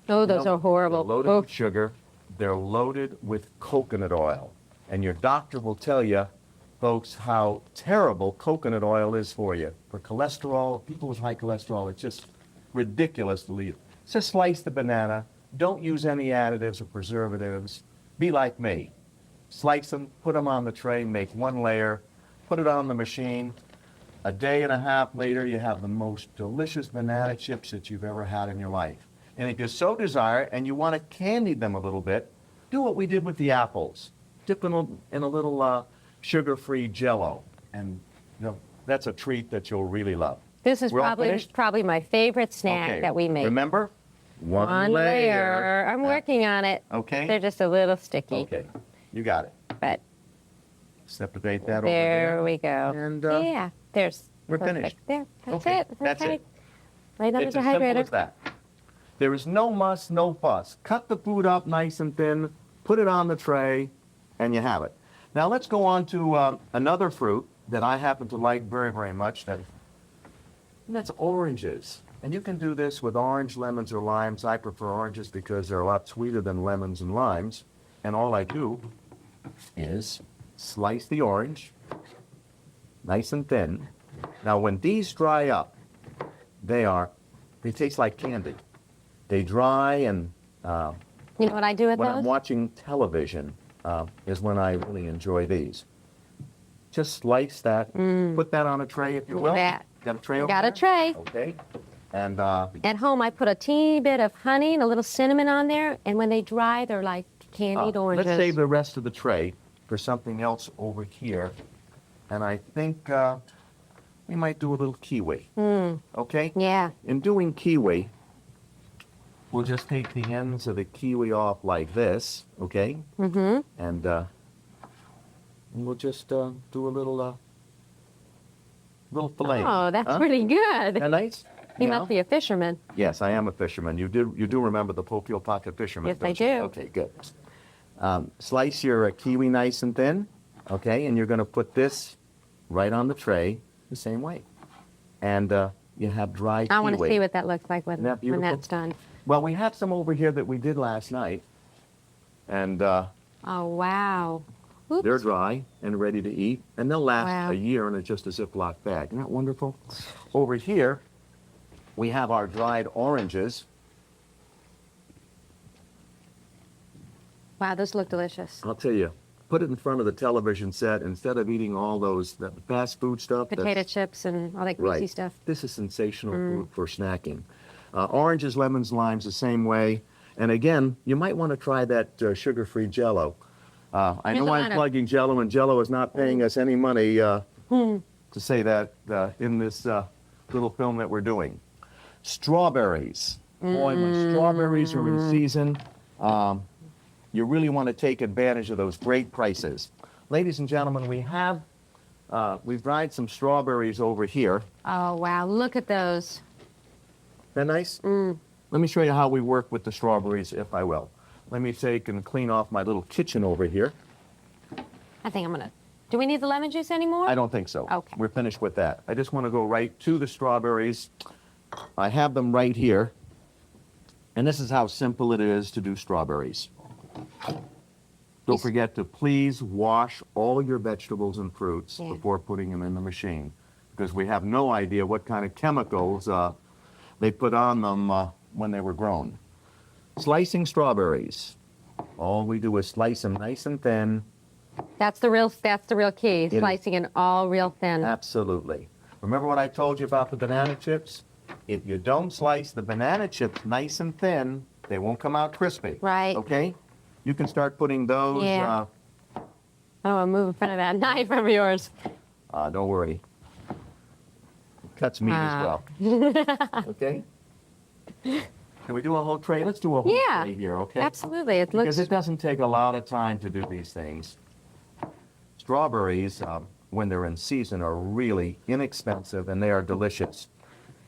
Oh, those are horrible. They're loaded Oh, with sugar. They're loaded with coconut oil. And your doctor will tell you, folks, how terrible coconut oil is for you. For cholesterol, people with high cholesterol, it's just ridiculous to leave. Just slice the banana. Don't use any additives or preservatives. Be like me. Slice them, put them on the tray, make one layer, put it on the machine. A day and a half later, you have the most delicious banana chips that you've ever had in your life. And if you so desire and you want to candy them a little bit, do what we did with the apples. Dip them in a little sugar-free Jell-O. And that's a treat that you'll really love. this is We're all finished? probably my favorite snack Okay. that we make. Remember? One layer. I'm working on it. Okay? They're just a little sticky. Okay. You got it. But Separate that over there there. we go. And yeah, there's we're perfect. finished. There, that's Okay, it. that's right. it. Right on It's the as simple dehydrator. as that. There is no muss, no fuss. Cut the food up nice and thin, put it on the tray, and you have it. Now let's go on to another fruit that I happen to like very, very much. And that's oranges. And you can do this with orange, lemons, or limes. I prefer oranges because they're a lot sweeter than lemons and limes. And all I do is slice the orange nice and thin. Now when these dry up, they taste like candy. They dry and You know what I do with when those? I'm watching television is when I really enjoy these. Just slice that, put that on a tray if you will. That. Got a tray over Got a there? tray. Okay. And At home, I put a teeny bit of honey and a little cinnamon on there, and when they dry, they're like candied oranges. let's save the rest of the tray for something else over here. And I think we might do a little kiwi. Okay? Yeah. In doing kiwi, we'll just take the ends of the kiwi off like this, okay? Mm-hmm. And we'll just do a little fillet. Oh, that's Huh? pretty good. Isn't that nice? You know? must be a fisherman. Yes, I am a fisherman. You do remember the Popio Pocket Fisherman? Yes, I don't you? do. Okay, good. Slice your kiwi nice and thin, okay? And you're going to put this right on the tray the same way. And you have dry kiwi. I want to see what that looks like when Isn't that beautiful? that's done. Well, we have some over here that we did last night. And Oh, wow. Oops. They're dry and ready to eat, and they'll last Wow. a year in just a Ziploc bag. Isn't that wonderful? Over here, we have our dried oranges. Wow, those look delicious. I'll tell you, put it in front of the television set instead of eating all those that fast food stuff. Potato chips and all that greasy Right. stuff. This is sensational food for snacking. Oranges, lemons, limes, the same way. And again, you might want to try that sugar-free Jell-O. I There's know a I'm lot of- plugging Jell-O, and Jell-O is not paying us any money to say that in this little film that we're doing. Strawberries. Boy, when strawberries are in season, you really want to take advantage of those great prices. Ladies and gentlemen, we've dried some strawberries over here. Oh, wow, look at those. Isn't that nice? Let me show you how we work with the strawberries, if I will. Let me take and clean off my little kitchen over here. I think I'm gonna, do we need the lemon juice anymore? I don't think so. Okay. We're finished with that. I just want to go right to the strawberries. I have them right here. And this is how simple it is to do strawberries. Don't forget to please wash all your vegetables and fruits before putting them in the machine, because we have no idea what kind of chemicals they put on them when they were grown. Slicing strawberries. All we do is slice them nice and thin. That's the real key, slicing it all real thin. Absolutely. Remember what I told you about the banana chips? If you don't slice the banana chips nice and thin, they won't come out crispy. Right. Okay? You can start putting those. Yeah. Oh, I'm moving in front of that knife from yours. Don't worry. It cuts meat as well. Okay? Can we do a whole tray? Let's do a whole tray here, okay? Absolutely. It Because looks it doesn't take a lot of time to do these things. Strawberries, when they're in season, are really inexpensive and they are delicious.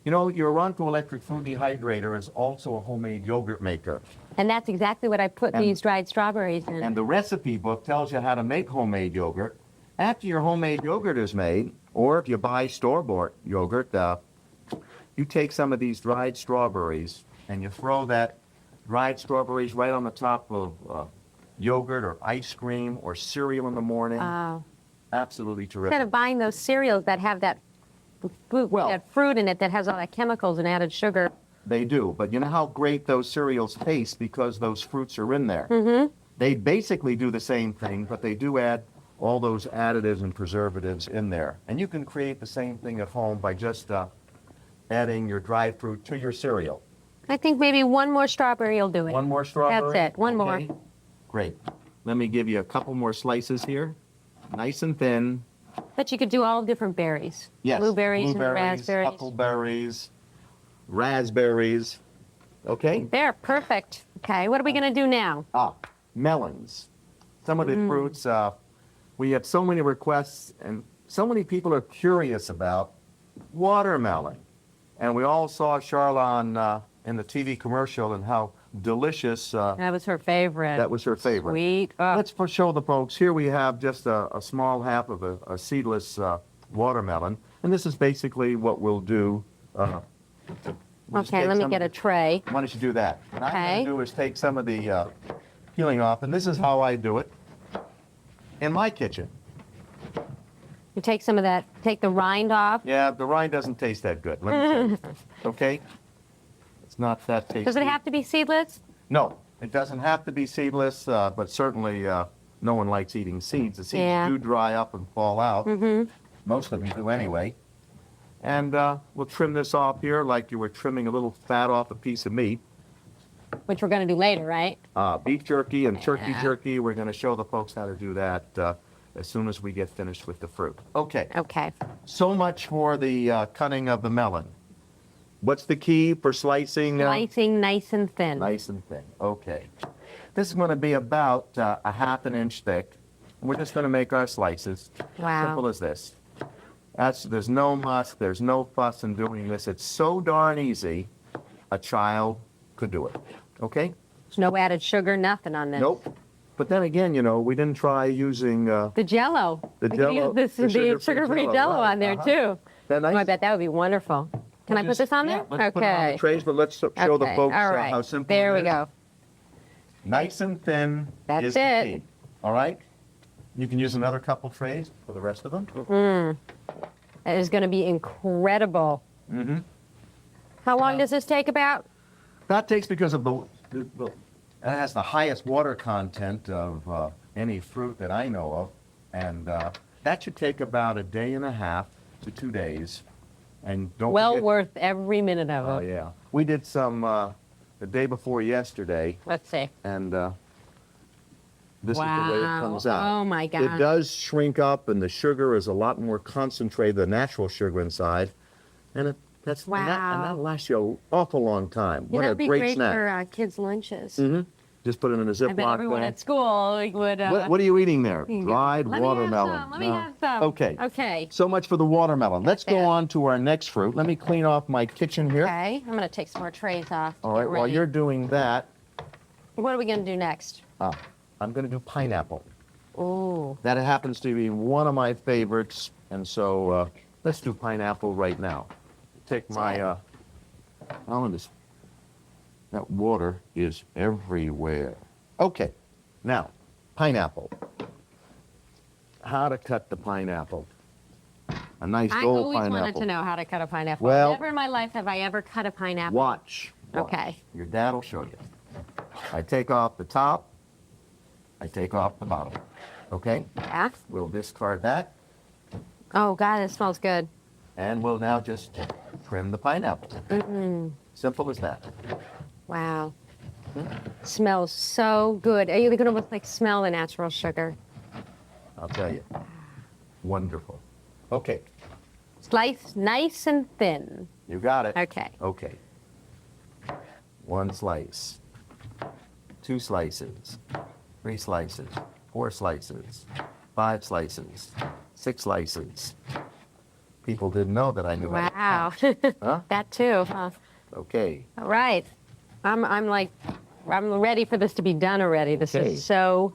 You know, your Ronco electric food dehydrator is also a homemade yogurt maker. and that's exactly what I put And- these dried strawberries in. And the recipe book tells you how to make homemade yogurt. After your homemade yogurt is made, or if you buy store-bought yogurt, you take some of these dried strawberries and you throw that dried strawberries right on the top of yogurt or ice cream or cereal in the morning. Absolutely terrific. Instead of buying those cereals that have that fruit, Well- that fruit in it that has all that chemicals and added sugar. They do, but you know how great those cereals taste because those fruits are in there. Mm-hmm. They basically do the same thing, but they do add all those additives and preservatives in there. And you can create the same thing at home by just adding your dried fruit to your cereal. I think maybe one more strawberry will do it. One more strawberry? That's it, one more. Okay. Great. Let me give you a couple more slices here. Nice and thin. But you could do all different berries. Yes. Blueberries and raspberries. Huckleberries, raspberries. Okay? They're perfect. Okay, what are we going to do now? Melons. Some of the fruits, we have so many requests and so many people are curious about watermelon. And we all saw Charlon in the TV commercial and how delicious That was her favorite. that was her favorite. Sweet. Oh, Let's show the folks. Here we have just a small half of a seedless watermelon. And this is basically what we'll do. We'll just okay, take let me some get of a tray. Why don't you do that? What I'm Okay. going to do is take some of the peeling off, and this is how I do it in my kitchen. You take some of that, take the rind off. Yeah, the rind doesn't taste that good. Let me tell you. Okay? It's not that tasty. Does it have to be seedless? No, it doesn't have to be seedless, but certainly no one likes eating seeds. The seeds Yeah. do dry up and fall out. Mm-hmm. Most of them do anyway. And we'll trim this off here like you were trimming a little fat off a piece of meat. Which we're going to do later, right? Beef jerky and turkey jerky, we're going to show the folks how to do that as soon as we get finished with the fruit. Okay, Okay. so much for the cutting of the melon. What's the key for slicing? Slicing nice and thin. Nice and thin. Okay. This is going to be about a half an inch thick. We're just going to make our slices. Wow. Simple as this. There's no muss, there's no fuss in doing this. It's so darn easy, a child could do it. Okay? There's no added sugar, nothing on this. Nope. But then again, you know, we didn't try using The Jell-O. The We could Jell-O, use the the sugar-free Jell-O, Jell-O right, on there too. that nice? Oh, I bet that would be wonderful. Can I put this on there? Let's put it on the trays, but let's show the Okay, folks all right. how simple There it we is. go. Nice and thin That's is the it. key. All right? You can use another couple trays for the rest of them. It is going to be incredible. Mm-hmm. How long does this take about? That takes because of it has the highest water content of any fruit that I know of, and that should take about a day and a half to 2 days. And don't Well forget, worth every minute of oh it. yeah, we did some the day before yesterday, Let's see. and this is the way it comes out. Oh my It God. does shrink up, and the sugar is a lot more concentrated, the natural sugar inside, and and that Wow. lasts you an awful long time. Yeah, What a that'd be great great snack! for kids' lunches. Just put it in a Ziploc I bet everyone bag. at school would. What are you eating there? Here you go. Dried Let me have watermelon. some, let me No. have some. Okay. Okay. So much for the watermelon. Let's go that. on to our next fruit. Let me clean off my kitchen here. Okay. I'm going to take some more trays off. All right. Get While ready. you're doing that, What are we going to do next? I'm going to do pineapple. Ooh. That happens to be one of my favorites, and so let's do pineapple right now. Take my that water is everywhere. Okay, now pineapple. How to cut the pineapple? A nice I gold always pineapple. wanted to know how to cut a pineapple. Well- Never in my life have I ever cut a pineapple. Watch. Okay. Your dad will show you. I take off the top. I take off the bottom. Okay? Yeah. We'll discard that, Oh God, it smells good. and we'll now just trim the pineapple. Simple as that. Wow. Smells so good. You can almost like smell the natural sugar. I'll tell you. Wonderful. Okay, Slice nice and thin. you got it. Okay. Okay. 1 slice, 2 slices, 3 slices, 4 slices, 5 slices, 6 slices. People didn't know that I knew how to Wow. count. Huh? That too. Huh? Okay. All right. I'm ready for this to be done already. This Okay. is so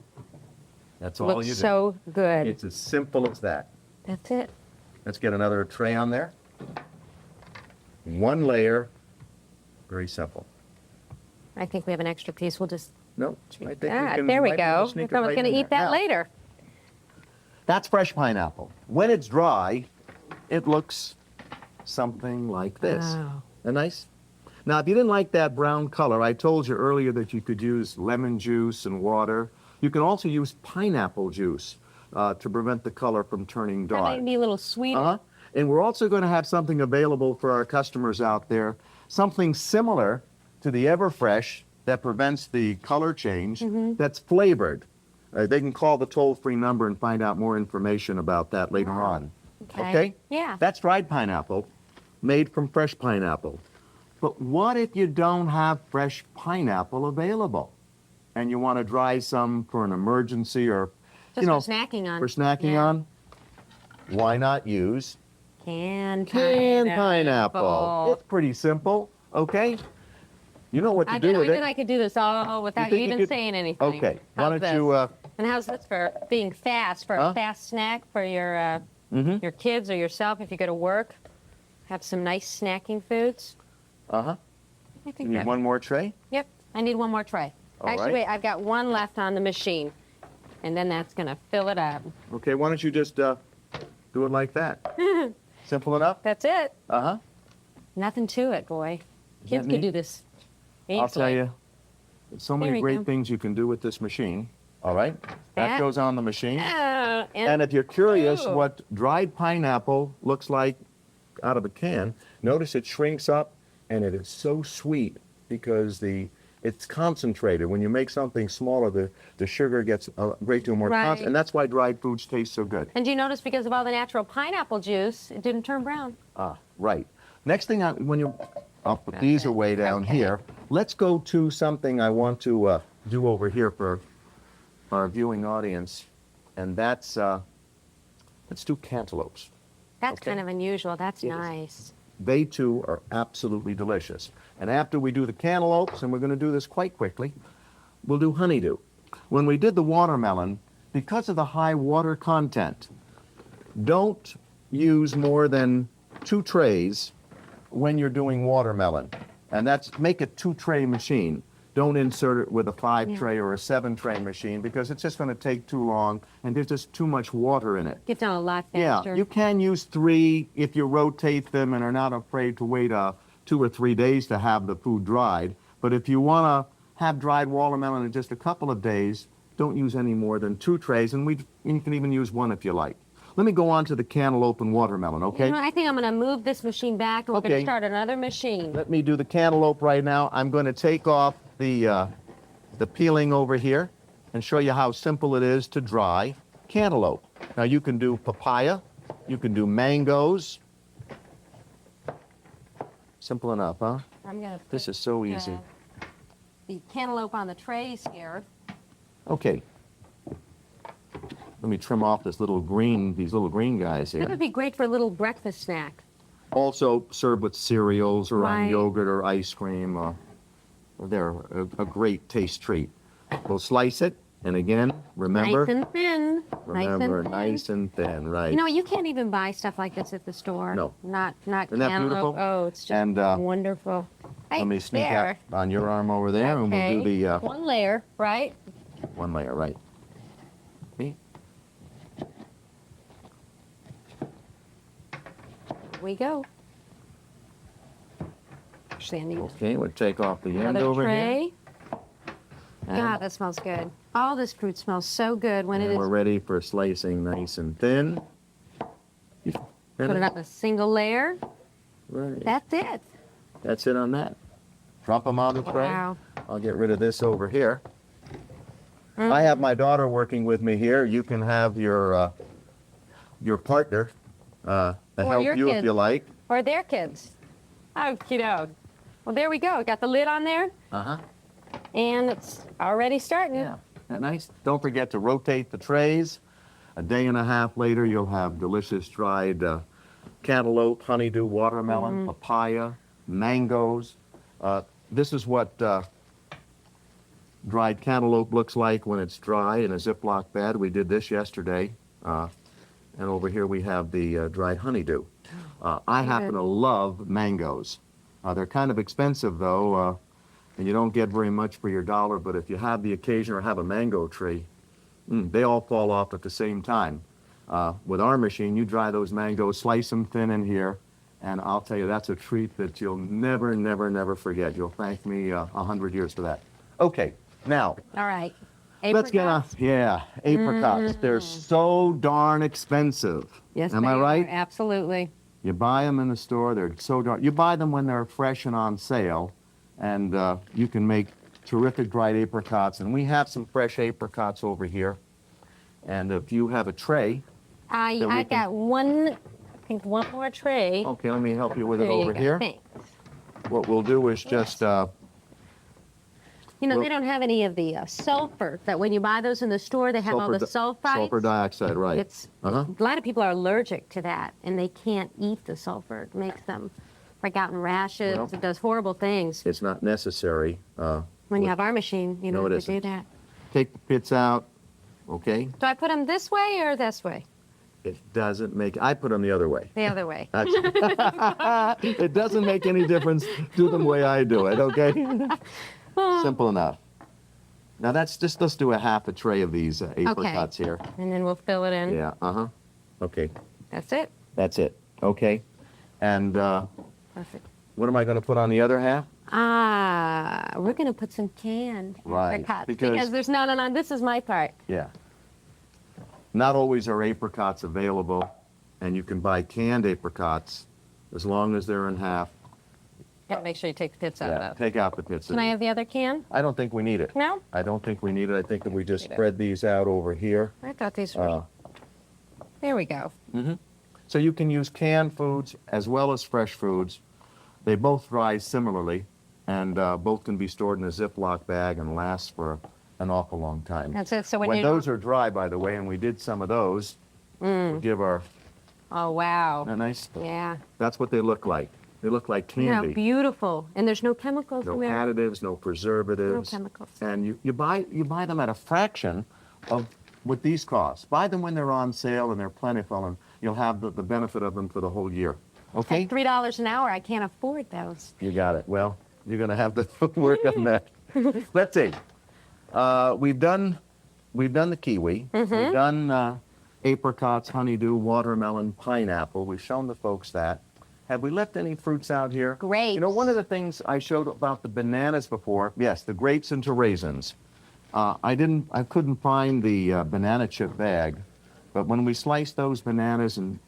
That's all looks you do. so good. It's as simple as that. That's it. Let's get another tray on there. 1 layer. Very simple. I think we have an extra piece. We'll just No, I think there we might be able go. to sneak I it was right going to in eat there. that Now, later. That's fresh pineapple. When it's dry, it looks something like this. Wow. A nice. Now, if you didn't like that brown color, I told you earlier that you could use lemon juice and water. You can also use pineapple juice to prevent the color from turning That dark. might be a little sweet. Uh-huh. And we're also going to have something available for our customers out there, something similar to the Everfresh that prevents the color change, that's flavored. They can call the toll-free number and find out more information about that later on. Okay? Yeah. That's dried pineapple, made from fresh pineapple. But what if you don't have fresh pineapple available and you want to dry some for an emergency or, Just for snacking on. for snacking Yeah. on? Why not use Canned pineapple? It's pretty simple, okay? You know what to I do with did it. I could do this all without you think you even could- saying anything. Okay, why How's don't you, this? And how's this for being fast, for Huh? a fast snack for your kids or yourself if you go to work? Have some nice snacking foods. uh-huh, I you think need that. one more tray? Yep, I need one more tray. All Actually, right. wait, I've got one left on the machine, and then that's gonna fill it up. Okay, why don't you just do it like that? Simple enough? That's it. Uh-huh. Nothing to it, boy. that Kids neat? could do this. I'll tell easily. you, there's so There many we great go. things you can do with this machine. All right? That That- goes on the machine. Oh, And if you're curious Ooh. what dried pineapple looks like out of a can, notice it shrinks up and it is so sweet because it's concentrated. When you make something smaller, the sugar gets a great deal more Right. concentrated. And that's why dried foods taste so good. And you notice because of all the natural pineapple juice, it didn't turn brown. Ah, right. Next thing, I'll put these away down here. Let's go to something I want to do over here for our viewing audience, and that's let's do cantaloupes. That's Okay. kind of unusual. That's It is. nice. They too are absolutely delicious. And after we do the cantaloupes, and we're going to do this quite quickly, we'll do honeydew. When we did the watermelon, because of the high water content, don't use more than 2 trays when you're doing watermelon. And make a 2-tray machine. don't insert it with a 5 Yeah. tray or a 7 tray machine because it's just going to take too long and there's just too much water in it. Get done a lot Yeah, faster. you can use 3 if you rotate them and are not afraid to wait 2 or 3 days to have the food dried. But if you want to have dried watermelon in just a couple of days, don't use any more than 2 trays, and you can even use 1 if you like. Let me go on to the cantaloupe and watermelon, okay? You know, I think I'm going to move this machine back, and we're going Okay. to start another machine. Let me do the cantaloupe right now. I'm going to take off the peeling over here and show you how simple it is to dry cantaloupe. Now you can do papaya, you can do mangoes. Simple enough, huh? I'm going to This is so easy. the cantaloupe on the trays here. Okay. Let me trim off these little green guys That here. would be great for a little breakfast snack. Also served with cereals or on Right. yogurt or ice cream. They're a great taste treat. We'll slice it, and again, remember, Nice and thin. remember, nice and thin. nice and thin, right? You know, you can't even buy stuff like this at the store. No. Not Isn't that cantaloupe. beautiful? Oh, it's just And, wonderful. Let me sneak there. out on your arm over there, and we'll do the One layer, right? one layer, right? See? Here we go. Actually, I need Okay, we'll take off the end another over here. tray. And God, that smells good. All this fruit smells so good when it and we're is. ready for slicing nice and thin. You Put it on a single layer. Right. That's it. That's it on that. Drop them on the tray. Wow. I'll get rid of this over here. I have my daughter working with me here. You can have your partner to Or help your you if kids. you like. Or their kids. Oh, kiddo. Well, there we go. Got the lid on there, Uh-huh. and it's already starting. Yeah. Isn't that nice? Don't forget to rotate the trays. A day and a half later, you'll have delicious dried cantaloupe, honeydew, watermelon, papaya, mangoes. This is what dried cantaloupe looks like when it's dry in a Ziploc bag. We did this yesterday. And over here we have the dried honeydew. I happen to love mangoes. They're kind of expensive, though, and you don't get very much for your dollar, but if you have the occasion or have a mango tree, they all fall off at the same time. With our machine, you dry those mangoes, slice them thin in here, and I'll tell you, that's a treat that you'll never, never, never forget. You'll thank me 100 years for that. Okay, now, All right. let's get on. Apricots? Yeah, apricots. They're so darn expensive. Yes, Am they I are. right? Absolutely. You buy them in the store, they're so darn. You buy them when they're fresh and on sale, and you can make terrific dried apricots. And we have some fresh apricots over here. And if you have a tray, I Then we I got one, I think one more tray. okay, let me help you with it There you over go. here. Thanks. What we'll do is just, You know, Well- they don't have any of the sulfur that when you buy those in the store, they have all the sulfites. sulfur dioxide, right? It's Uh-huh. a lot of people are allergic to that, and they can't eat the sulfur. It makes them break out in rashes. Well- It does horrible things. It's not necessary. When you have our machine, you No, know it to isn't. do that. Take the pits out, okay? Do I put them this way or this way? It doesn't make, I put them the other way. The other way. It doesn't make any difference. Do them the way I do it, okay? Simple enough. Now let's do a half a tray of these apricots here. And then we'll fill it in. Yeah, uh-huh. Okay, That's it. that's it. Okay. And Perfect. what am I going to put on the other half? We're going to put some canned Right, apricots because- there's no, this is my part. Yeah. Not always are apricots available, and you can buy canned apricots as long as they're in half. Gotta make sure you take the pits out Yeah, of that. take out the pits. Can I have the other can? I don't think we need it. No? I don't think we need it. I think that we just Need it. spread these out over here. I thought these were. Uh, There we go. So you can use canned foods as well as fresh foods. They both dry similarly, and both can be stored in a Ziploc bag and last for an awful long time. That's it. So when When you. those are dry, by the way, and we did some of those, we'll give our, Oh, wow. a nice, Yeah. that's what they look like. They look like You know, candy. beautiful. And there's no chemicals No in there. additives, no preservatives. No chemicals. And you buy them at a fraction of what these cost. Buy them when they're on sale and they're plentiful, and you'll have the benefit of them for the whole year. Okay? $3 an hour. I can't afford those. You got it. Well, you're going to have to work on that. Let's see. We've done the kiwi. We've done apricots, honeydew, watermelon, pineapple. We've shown the folks that. Have we left any fruits out here? Grapes. You know, one of the things I showed about the bananas before, yes, the grapes into raisins. I couldn't find the banana chip bag, but when we sliced those bananas and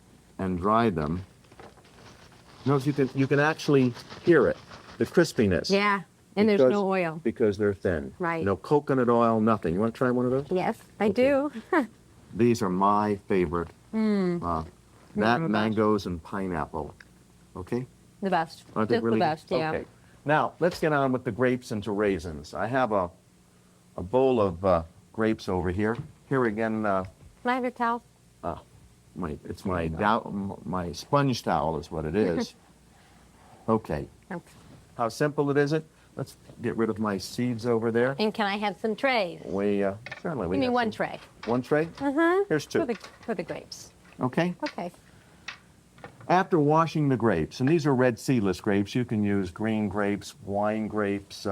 dried them, notice you can actually hear it, the crispiness. Yeah, and there's no oil. Because they're thin. Right. No coconut oil, nothing. You want to try one of those? Yes, I do. These are my favorite. That, mangoes, and pineapple. Okay? The best. Aren't they Just really the best, yeah. Okay. Now, let's get on with the grapes into raisins. I have a bowl of grapes over here. Here again, Can I have your towel? it's my sponge towel is what it is. Okay. Okay. How simple it is it? Let's get rid of my seeds over there. And can I have some trays? Certainly. Give me one tray. One tray? Here's two. For the grapes. Okay. Okay. After washing the grapes, and these are red seedless grapes, you can use green grapes, wine grapes,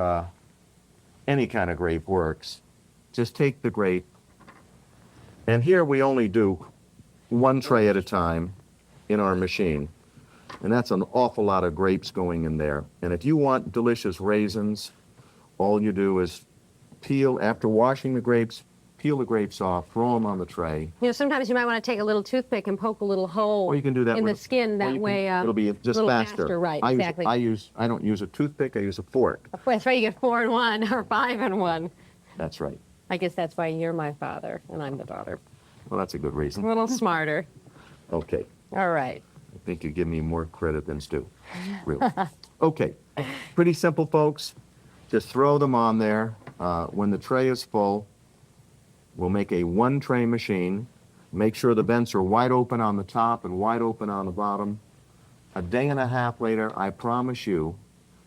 any kind of grape works. Just take the grape, and here we only do one tray at a time in our machine, and that's an awful lot of grapes going in there. And if you want delicious raisins, all you do is peel, after washing the grapes, peel the grapes off, throw them on the tray. You know, sometimes you might want to take a little toothpick and poke a little hole Or you can do that in with the skin. That way, it'll be just little faster. Right, exactly. I don't use a toothpick. I use a fork. That's right. You get 4 in 1 or 5 in 1. That's right. I guess that's why you're my father and I'm the daughter. Well, that's a good reason. A little smarter. Okay. All right. I think you give me more credit than Stu. Really. Okay. Pretty simple, folks. Just throw them on there. When the tray is full, we'll make a one-tray machine. Make sure the vents are wide open on the top and wide open on the bottom. A day and a half later, I promise you,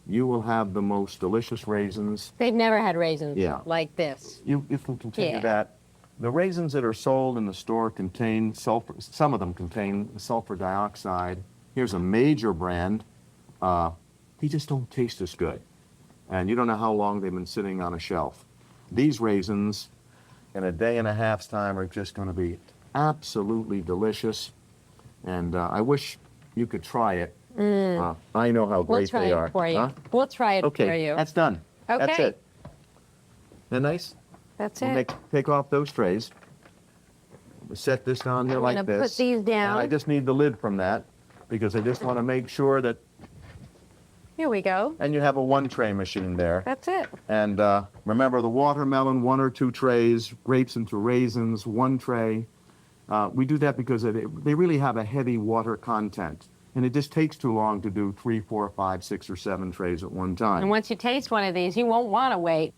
you will have the most delicious raisins. They've never had raisins like this. You can continue Yeah. that. The raisins that are sold in the store contain sulfur. Some of them contain sulfur dioxide. Here's a major brand. They just don't taste as good. And you don't know how long they've been sitting on a shelf. These raisins, in a day and a half's time, are just going to be absolutely delicious. And I wish you could try it. I know how We'll great try they it are. for you. Huh? We'll try it Okay, for you. that's done. That's Okay. it. Isn't that nice? That's We'll it. take off those trays. We'll set this down here I'm like gonna this. put these down. And I just need the lid from that because I just want to make sure that, Here we go. and you have a one-tray machine there. That's it. And remember the watermelon, 1 or 2 trays, grapes into raisins, 1 tray. We do that because they really have a heavy water content. And it just takes too long to do 3, 4, 5, 6, or 7 trays at one time. And once you taste one of these, you won't want to wait.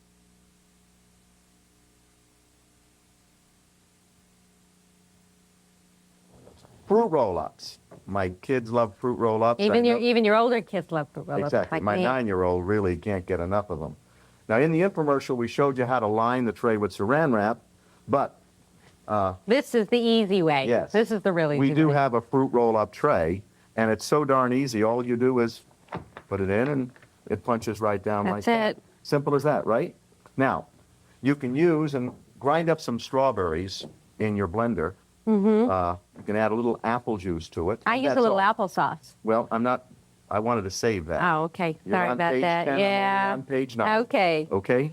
Fruit roll-ups. My kids love fruit roll-ups. Even your older kids love fruit roll-ups. Exactly. Like My me. 9-year-old really can't get enough of them. Now, in the infomercial, we showed you how to line the tray with saran wrap, but This is the easy way. Yes. This is the really we easy do way. have a fruit roll-up tray, and it's so darn easy. All you do is put it in, and it punches right down like that. That's it. Simple as that, right? Now, you can use and grind up some strawberries in your blender. You can add a little apple juice to it. I use That's a little all. applesauce. Well, I wanted to save that. Oh, okay. You're Sorry on about page that. 10, I'm Yeah. only on page 9. Okay. Okay?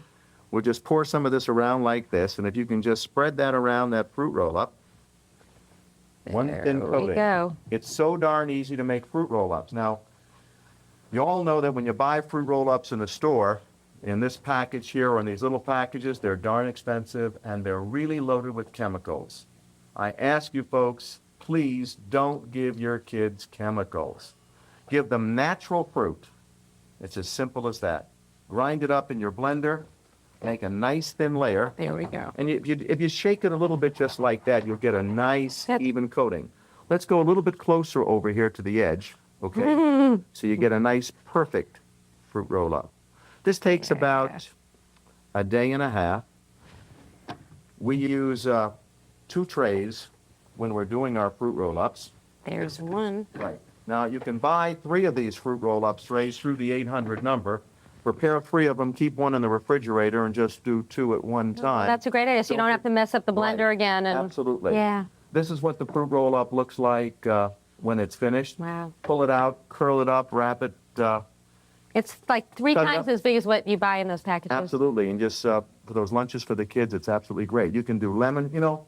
We'll just pour some of this around like this, and if you can just spread that around that fruit roll-up, one thin There we coating. go. It's so darn easy to make fruit roll-ups. Now, you all know that when you buy fruit roll-ups in the store, in this package here or in these little packages, they're darn expensive, and they're really loaded with chemicals. I ask you folks, please don't give your kids chemicals. Give them natural fruit. It's as simple as that. Grind it up in your blender, make a nice thin layer, There we go. and if you shake it a little bit just like that, you'll get a nice, That's- even coating. Let's go a little bit closer over here to the edge, okay? So you get a nice, perfect fruit roll-up. This takes about a day and a half. We use 2 trays when we're doing our fruit roll-ups. There's one. Right. Now, you can buy 3 of these fruit roll-up trays through the 800 number, prepare 3 of them, keep one in the refrigerator, and just do 2 at one time. That's a great idea, so you don't have to mess up the blender Right. again. And Absolutely. Yeah. This is what the fruit roll-up looks like when it's finished. Wow. Pull it out, curl it up, wrap it. It's like 3 Cut it times up. as big as what you buy in those packages. Absolutely, and just for those lunches for the kids, it's absolutely great. You can do lemon. You know,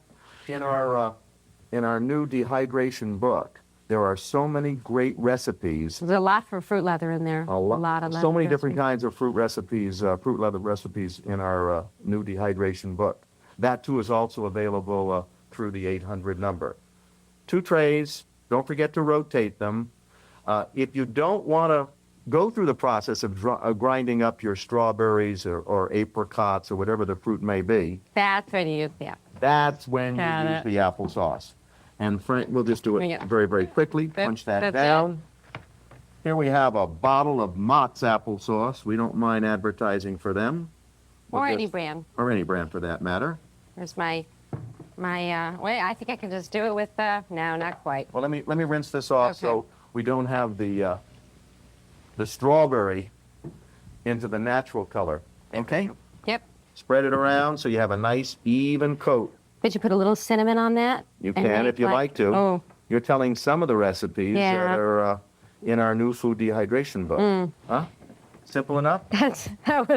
in our new dehydration book, there are so many great recipes. There's a lot for fruit leather in there. A lot of so many recipes. different kinds of fruit recipes, fruit leather recipes in our new dehydration book. That too is also available through the 800 number. 2 trays. Don't forget to rotate them. If you don't want to go through the process of grinding up your strawberries or apricots or whatever the fruit may be, That's when you use the apple. that's when Got you use it. the applesauce. And Frank, we'll just do Bring it it. very, very quickly. Punch that that's down. Here we have a bottle of Mott's applesauce. We don't mind advertising for them. We'll Or any just- brand. Or any brand for that matter. There's my, wait, I think I can just do it with, no, not quite. Well, let me rinse this off Okay. so we don't have the strawberry into the natural color. Okay? Yep. Spread it around so you have a nice even coat. Did you put a little cinnamon on that? You And can make if you like to. Oh, You're telling some of the recipes Yeah. that are in our new food dehydration book. Huh? Simple enough? that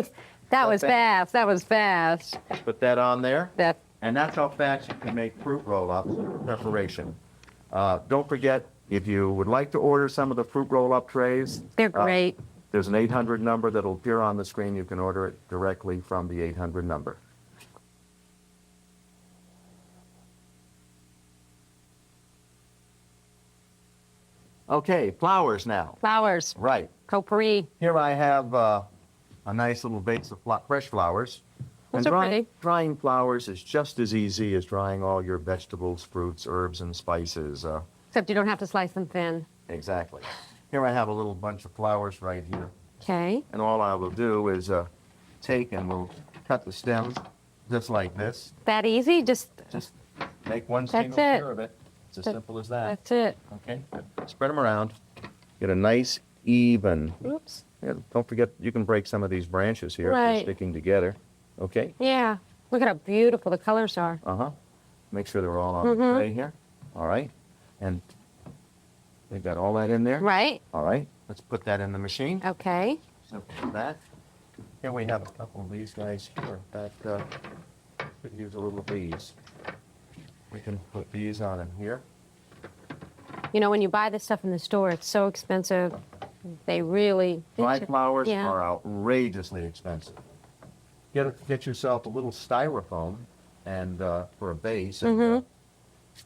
was fast. That was fast. Put that on there. That, And that's how fast you can make fruit roll-ups preparation. Don't forget, if you would like to order some of the fruit roll-up trays, they're great. there's an 800 number that'll appear on the screen. You can order it directly from the 800 number. Okay, flowers now. Flowers. Right. Potpourri. Here I have a nice little vase of fresh flowers. Those And are pretty. drying flowers is just as easy as drying all your vegetables, fruits, herbs, and spices. Except you don't have to slice them thin. Exactly. Here I have a little bunch of flowers right here. Okay. And all I will do is take and we'll cut the stems just like this. That easy? Just, Just make one That's single it. tear of it. It's as That- simple as that. that's it. Okay. Spread them around. Get a nice even. Oops. Yeah, don't forget, you can break some of these branches here if Right. they're sticking together. Okay. Yeah. Look at how beautiful the colors are. Uh-huh. Make sure they're all on the tray here. All right. And they've got all that in there. Right? All right. Let's put that in the machine. Okay. Simple as that. Here we have a couple of these guys here. That could use a little of these. We can put these on in here. You know, when you buy this stuff in the store, it's so expensive. They really... Dried flowers Yeah. are outrageously expensive. Get yourself a little styrofoam and for a base. And,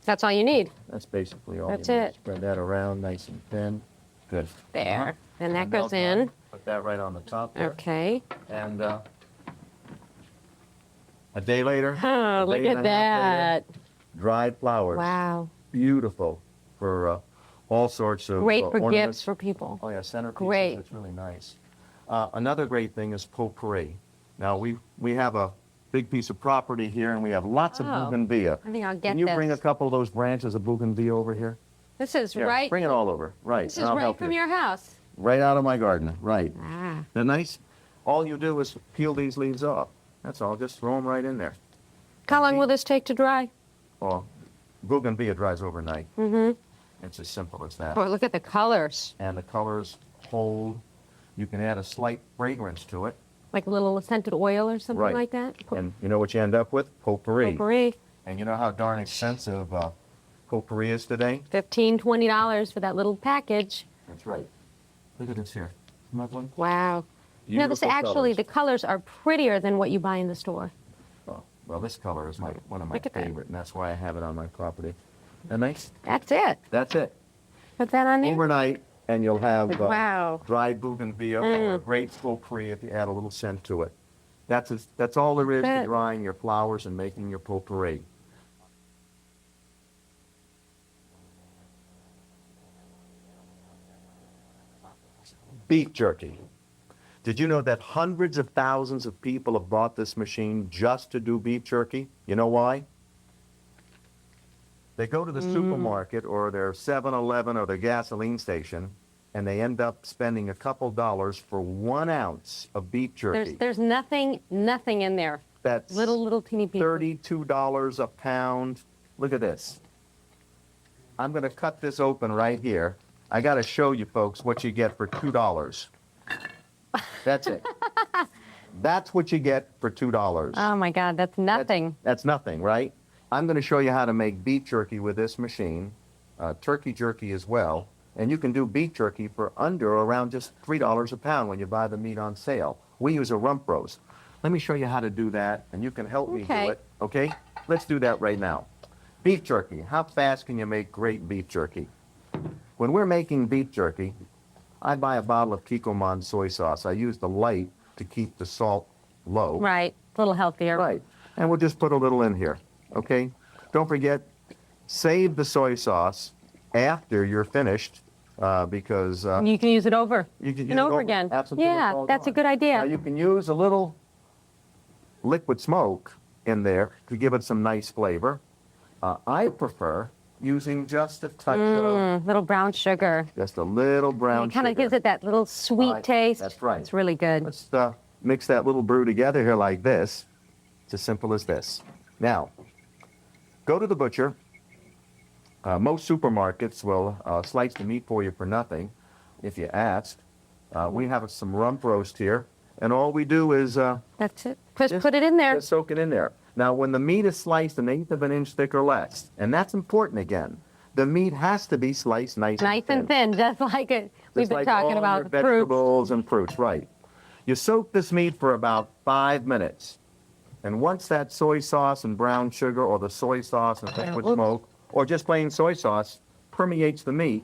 That's all you need. that's basically all. That's you need. it. Spread that around nice and thin. Good. There. Uh-huh. And that Melt goes in. that. Put that right on the top there. Okay. And a day later, Oh, a look day and at a half that. later, dried flowers. Wow. Beautiful for all sorts of Great for ornaments. gifts for people. Oh yeah, centerpieces. Great. It's really nice. Another great thing is potpourri. Now we have a big piece of property here, and we have lots of Oh, bougainvillea. I think I'll get Can you this. bring a couple of those branches of bougainvillea over here? This is Here, right. Bring it all over. Right. This and is I'll right help from you. your house. Right out of my garden. Right. Ah. Isn't that nice? All you do is peel these leaves off. That's all. Just throw them right in there. How long will this take to dry? Well, bougainvillea dries overnight. Mm-hmm. It's as simple as that. Boy, look at the colors. And the colors hold. You can add a slight fragrance to it. Like a little scented oil or something Right. like that. And you know what you end up with? Potpourri. Potpourri. And you know how darn expensive potpourri is today? $15, $20 for that little package. That's right. Look at this here. Smuggling. Wow. You know, this Beautiful actually, colors. the colors are prettier than what you buy in the store. Oh, well, this color is one of my Look at that. favorite, and that's why I have it on my property. Isn't that nice? That's it. That's it. Put that on there. Overnight, and you'll have Wow. dried bougainvillea or great potpourri if you add a little scent to it. That's all there is to Bet. drying your flowers and making your potpourri. Beef jerky. Did you know that hundreds of thousands of people have bought this machine just to do beef jerky? You know why? They go to the supermarket or their 7-Eleven or their gasoline station, and they end up spending a couple dollars for 1 ounce of beef jerky. There's nothing in there. That's Little teeny pieces. $32 a pound. Look at this. I'm going to cut this open right here. I got to show you folks what you get for $2. That's it. That's what you get for $2. Oh my God, that's nothing. That's nothing, right? I'm going to show you how to make beef jerky with this machine, turkey jerky as well, and you can do beef jerky for under around just $3 a pound when you buy the meat on sale. We use a rump roast. Let me show you how to do that, and you can help me do it, okay? Let's do that right now. Beef jerky. How fast can you make great beef jerky? When we're making beef jerky, I buy a bottle of Kikkoman soy sauce. I use the light to keep the salt low. Right, a little healthier. Right, and we'll just put a little in here, okay? Don't forget, save the soy sauce after you're finished because... you can use it over you can use and it over again. Absolutely. Yeah, that's a good idea. Now you can use a little liquid smoke in there to give it some nice flavor. I prefer using just a touch of... Little brown sugar. Just a little brown It kind of sugar. gives it that little sweet taste. That's right. It's really good. Let's mix that little brew together here like this. It's as simple as this. Now, go to the butcher. Most supermarkets will slice the meat for you for nothing if you ask. We have some rump roast here, and all we do is That's it. Just put it in there. just soak it in there. Now, when the meat is sliced an eighth of an inch thick or less, and that's important again, the meat has to be sliced nice And thin, just like it. We've Just been like talking all about your the fruit. vegetables and fruits, right. You soak this meat for about 5 minutes. And once that soy sauce and brown sugar or the soy sauce and liquid Oops. smoke or just plain soy sauce permeates the meat,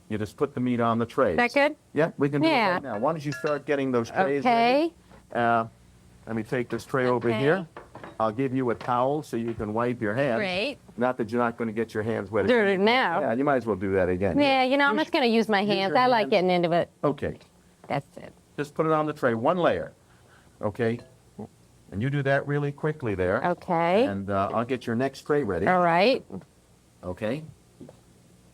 you just put the meat on the trays. Is that good? Yeah, we can do it Yeah. right now. Why don't you start getting those trays Okay. ready? Let me take this tray over Okay. here. I'll give you a towel so you can wipe your hands. Great. Not that you're not going to get your hands wet. again. Dirty now. Yeah, you might as well do that again. Yeah, you know, I'm just going to use my hands. your I like hands. getting into it. Okay. That's it. Just put it on the tray, one layer, okay? And you do that really quickly there. Okay. And I'll get your next tray ready, All right. okay?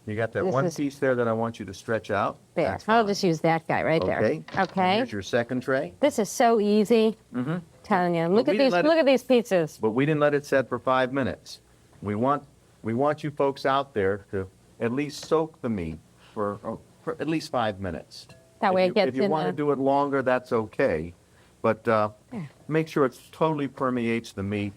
You got that This one is- piece there that I want you to stretch out. There. That's I'll fine. just use that guy right there. Okay. And Okay. here's your second tray. This is so easy. Mm-hmm. Telling you. Look we at didn't these. let it- Look at these pizzas. But we didn't let it set for 5 minutes. We want you folks out there to at least soak the meat for at least 5 minutes. That way it gets If you in want to the. do it longer, that's okay. But make sure it totally permeates the meat,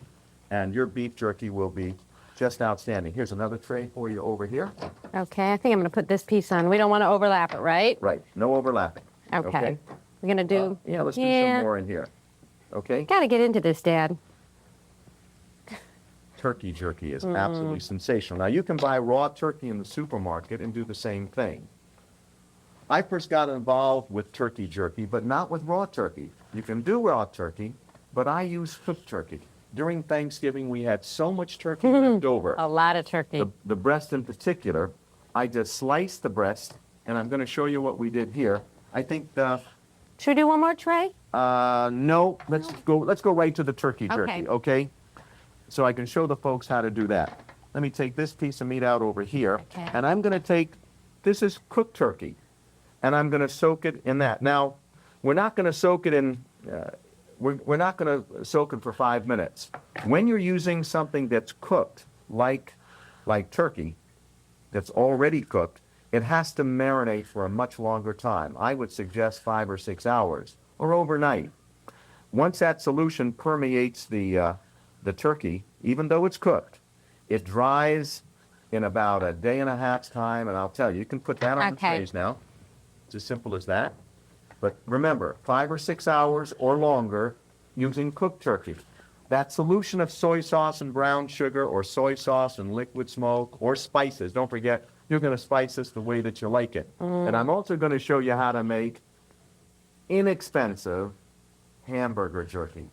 and your beef jerky will be just outstanding. Here's another tray for you over here. Okay. I think I'm going to put this piece on. We don't want to overlap it, right? Right, no overlapping. Okay. We're going to do. Yeah, let's do Yeah. some more in here. Okay? Got to get into this, Dad. Turkey jerky is absolutely sensational. Now, you can buy raw turkey in the supermarket and do the same thing. I first got involved with turkey jerky, but not with raw turkey. You can do raw turkey, but I use cooked turkey. During Thanksgiving, we had so much turkey left over. A lot of turkey. The breast in particular, I just sliced the breast, and I'm going to show you what we did here. I think Should we do one more tray? no, let's go right to the turkey jerky, Okay. okay? So I can show the folks how to do that. Let me take this piece of meat out over here, Okay. and I'm going to take, this is cooked turkey, and I'm going to soak it in that. Now, we're not going to soak it in, we're not going to soak it for 5 minutes. When you're using something that's cooked, like turkey, that's already cooked, it has to marinate for a much longer time. I would suggest 5 or 6 hours, or overnight. Once that solution permeates the turkey, even though it's cooked, it dries in about a day and a half's time, and I'll tell you, you can put that on the Okay. trays now. It's as simple as that. But remember, 5 or 6 hours or longer using cooked turkey. That solution of soy sauce and brown sugar, or soy sauce and liquid smoke, or spices, don't forget, you're going to spice this the way that you like it. And I'm also going to show you how to make inexpensive hamburger jerky. I'm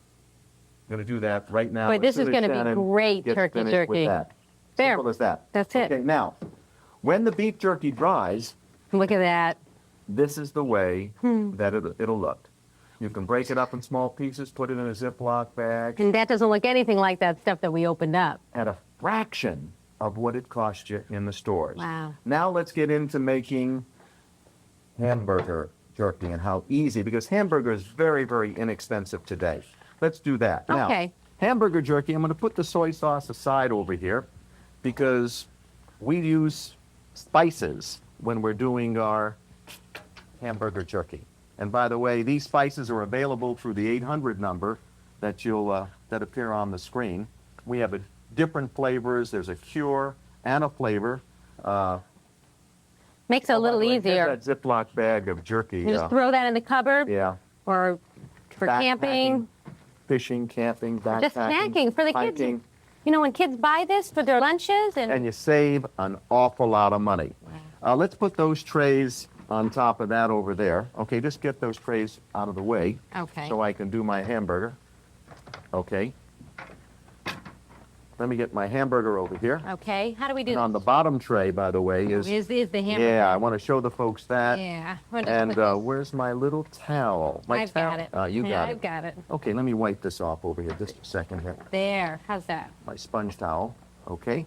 going to do that right now. Boy, as this soon is as gonna be Shannon great gets turkey finished with jerky. that. There. Simple as that. That's it. Okay, now, when the beef jerky dries, Look at that. this is the way that it'll look. You can break it up in small pieces, put it in a Ziploc bag, And that doesn't look anything like that stuff that we opened up. at a fraction of what it cost you in the stores. Wow. Now let's get into making hamburger jerky and how easy, because hamburger is very, very inexpensive today. Let's do that. Now, Okay. hamburger jerky, I'm going to put the soy sauce aside over here because we use spices when we're doing our hamburger jerky. And by the way, these spices are available through the 800 number that you'll that appear on the screen. We have different flavors. There's a cure and a flavor. Makes it a little Here's easier. that Ziploc bag of jerky. You just throw that in the cupboard, Yeah. or for camping, Fishing, camping, backpacking. just snacking for the kids. hiking, You know, when kids buy this for their lunches, and you save an awful lot of money. Let's put those trays on top of that over there. Okay, just get those trays out of the way okay. so I can do my hamburger. Okay. Let me get my hamburger over here. Okay, how do we do And on the bottom tray, by the way, is Is the hamburger? yeah. I want to show the folks that. Yeah. And where's my little towel? My I've towel. got it. You Yeah, got I've it. got it. Okay, let me wipe this off over here. Just a second here. There. How's that? My sponge towel. Okay.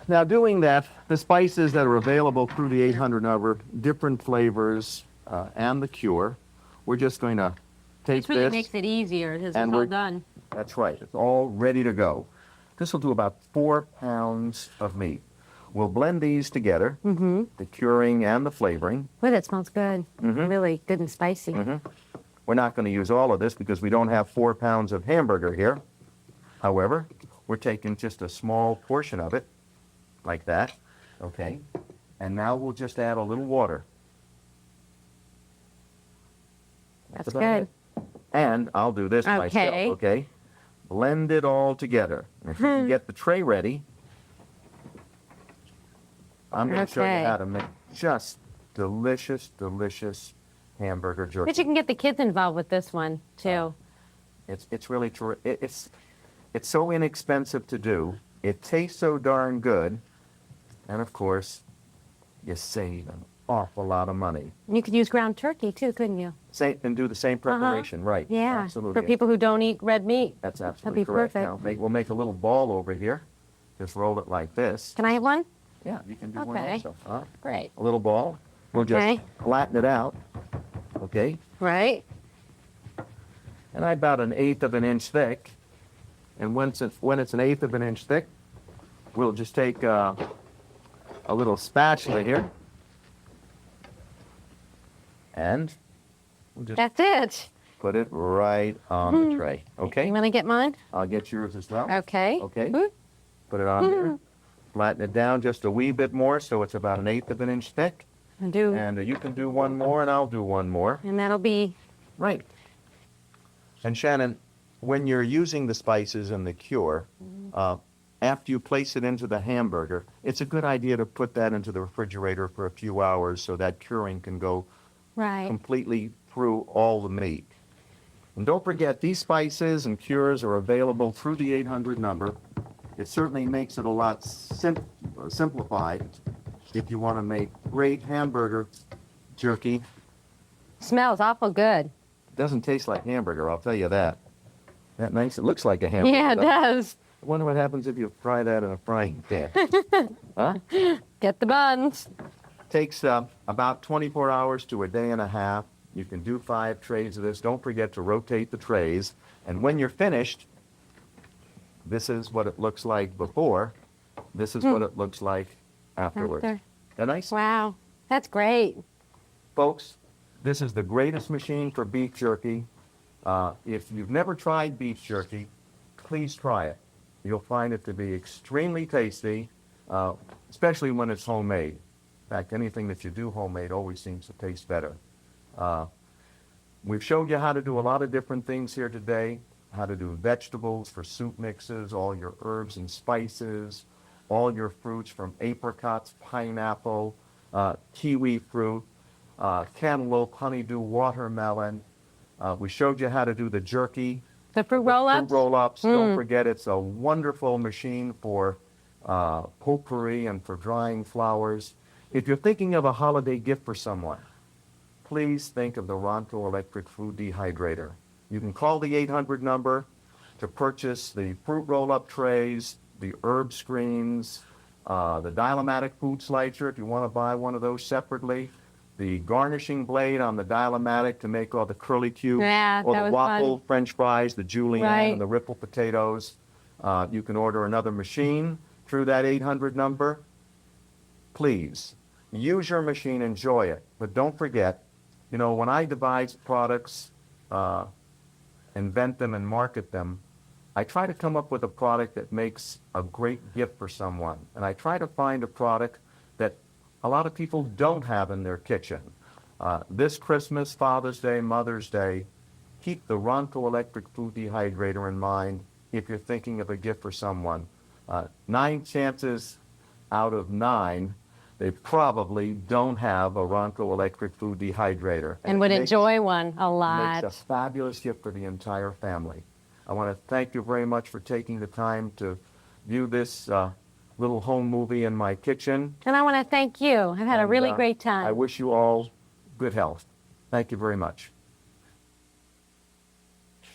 Now, doing that, the spices that are available through the 800 number, different flavors, and the cure, we're just going to take This really this. makes it easier. It's and all we're- done. That's right. It's all ready to go. This will do about 4 pounds of meat. We'll blend these together, the curing and the flavoring. Well, that smells good. Mhm. Really good and spicy. We're not going to use all of this because we don't have 4 pounds of hamburger here. However, we're taking just a small portion of it, like that. Okay. And now we'll just add a little water. That's about good. it. And I'll do this myself, Okay. okay? Blend it all together. If you can get the tray ready, I'm going to show you Okay. how to make just delicious, delicious hamburger jerky. But you can get the kids involved with this one too. It's really it's so inexpensive to do. It tastes so darn good, and of course, you save an awful lot of money. You could use ground turkey too, couldn't you? And do the same preparation, right? Yeah. Absolutely. For people who don't eat red meat. That's absolutely be correct. perfect. Now, we'll make a little ball over here. Just roll it like this. Can I have one? Yeah, you can do one Okay. also. Great. A little ball. We'll Okay. just flatten it out. Okay. Right. And about 1/8 of an inch thick. And when it's 1/8 of an inch thick, we'll just take a little spatula here. And we'll just That's it. put it right on the tray. Okay? You want to get mine? I'll get yours as well. Okay. Okay. Ooh. Put it on there. Flatten it down just a wee bit more so it's about 1/8 of an inch thick. And do. And you can do one more and I'll do one more. And that'll be. Right. And Shannon, when you're using the spices and the cure, after you place it into the hamburger, it's a good idea to put that into the refrigerator for a few hours so that curing can go Right. completely through all the meat. And don't forget, these spices and cures are available through the 800 number. It certainly makes it a lot simplified if you want to make great hamburger jerky. Smells awful good. It doesn't taste like hamburger, I'll tell you that. That nice? It looks like a hamburger. Yeah, it does. I wonder what happens if you fry that in a frying pan. Huh? Get the buns. Takes about 24 hours to a day and a half. You can do 5 trays of this. Don't forget to rotate the trays. And when you're finished, this is what it looks like before. This is what it looks like afterwards. After. That nice? Wow. That's great. Folks, this is the greatest machine for beef jerky. If you've never tried beef jerky, please try it. You'll find it to be extremely tasty, especially when it's homemade. In fact, anything that you do homemade always seems to taste better. We've showed you how to do a lot of different things here today, how to do vegetables for soup mixes, all your herbs and spices, all your fruits from apricots, pineapple, kiwi fruit, cantaloupe, honeydew, watermelon. We showed you how to do the jerky. The fruit roll-ups. Fruit roll-ups. Don't forget, it's a wonderful machine for potpourri and for drying flowers. If you're thinking of a holiday gift for someone, please think of the Ronco electric food dehydrator. You can call the 800 number to purchase the fruit roll-up trays, the herb screens, the Dial-O-Matic food slicer, if you want to buy one of those separately, the garnishing blade on the Dial-O-Matic to make all the curly cubes, Yeah, or that the was waffle fun. French fries, the julienne Right. and the ripple potatoes. You can order another machine through that 800 number. Please, use your machine, enjoy it. But don't forget, you know, when I devise products, invent them and market them, I try to come up with a product that makes a great gift for someone. And I try to find a product that a lot of people don't have in their kitchen. This Christmas, Father's Day, Mother's Day, keep the Ronco electric food dehydrator in mind if you're thinking of a gift for someone. 9 chances out of 9, they probably don't have a Ronco electric food dehydrator. And would enjoy one a It lot. makes a fabulous gift for the entire family. I want to thank you very much for taking the time to view this little home movie in my kitchen. And I want to thank you. I've had a And, really great time. I wish you all good health. Thank you very much.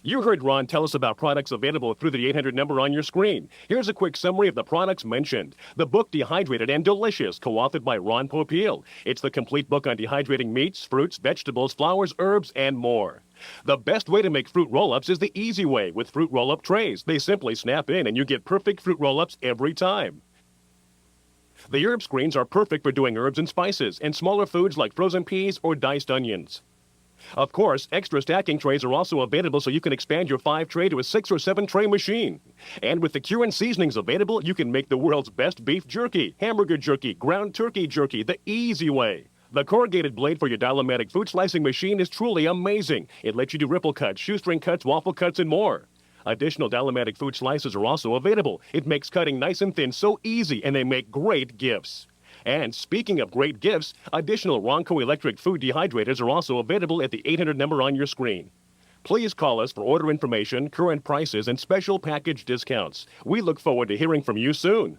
You heard Ron tell us about products available through the 800 number on your screen. Here's a quick summary of the products mentioned. The book Dehydrated and Delicious, co-authored by Ron Popeil. It's the complete book on dehydrating meats, fruits, vegetables, flowers, herbs, and more. The best way to make fruit roll-ups is the easy way with fruit roll-up trays. They simply snap in and you get perfect fruit roll-ups every time. The herb screens are perfect for doing herbs and spices and smaller foods like frozen peas or diced onions. Of course, extra stacking trays are also available so you can expand your 5-tray to a 6 or 7-tray machine. And with the cure and seasonings available, you can make the world's best beef jerky, hamburger jerky, ground turkey jerky, the easy way. The corrugated blade for your Dial-O-Matic food slicing machine is truly amazing. It lets you do ripple cuts, shoestring cuts, waffle cuts, and more. Additional Dial-O-Matic food slicers are also available. It makes cutting nice and thin so easy, and they make great gifts. And speaking of great gifts, additional Ronco electric food dehydrators are also available at the 800 number on your screen. Please call us for order information, current prices, and special package discounts. We look forward to hearing from you soon.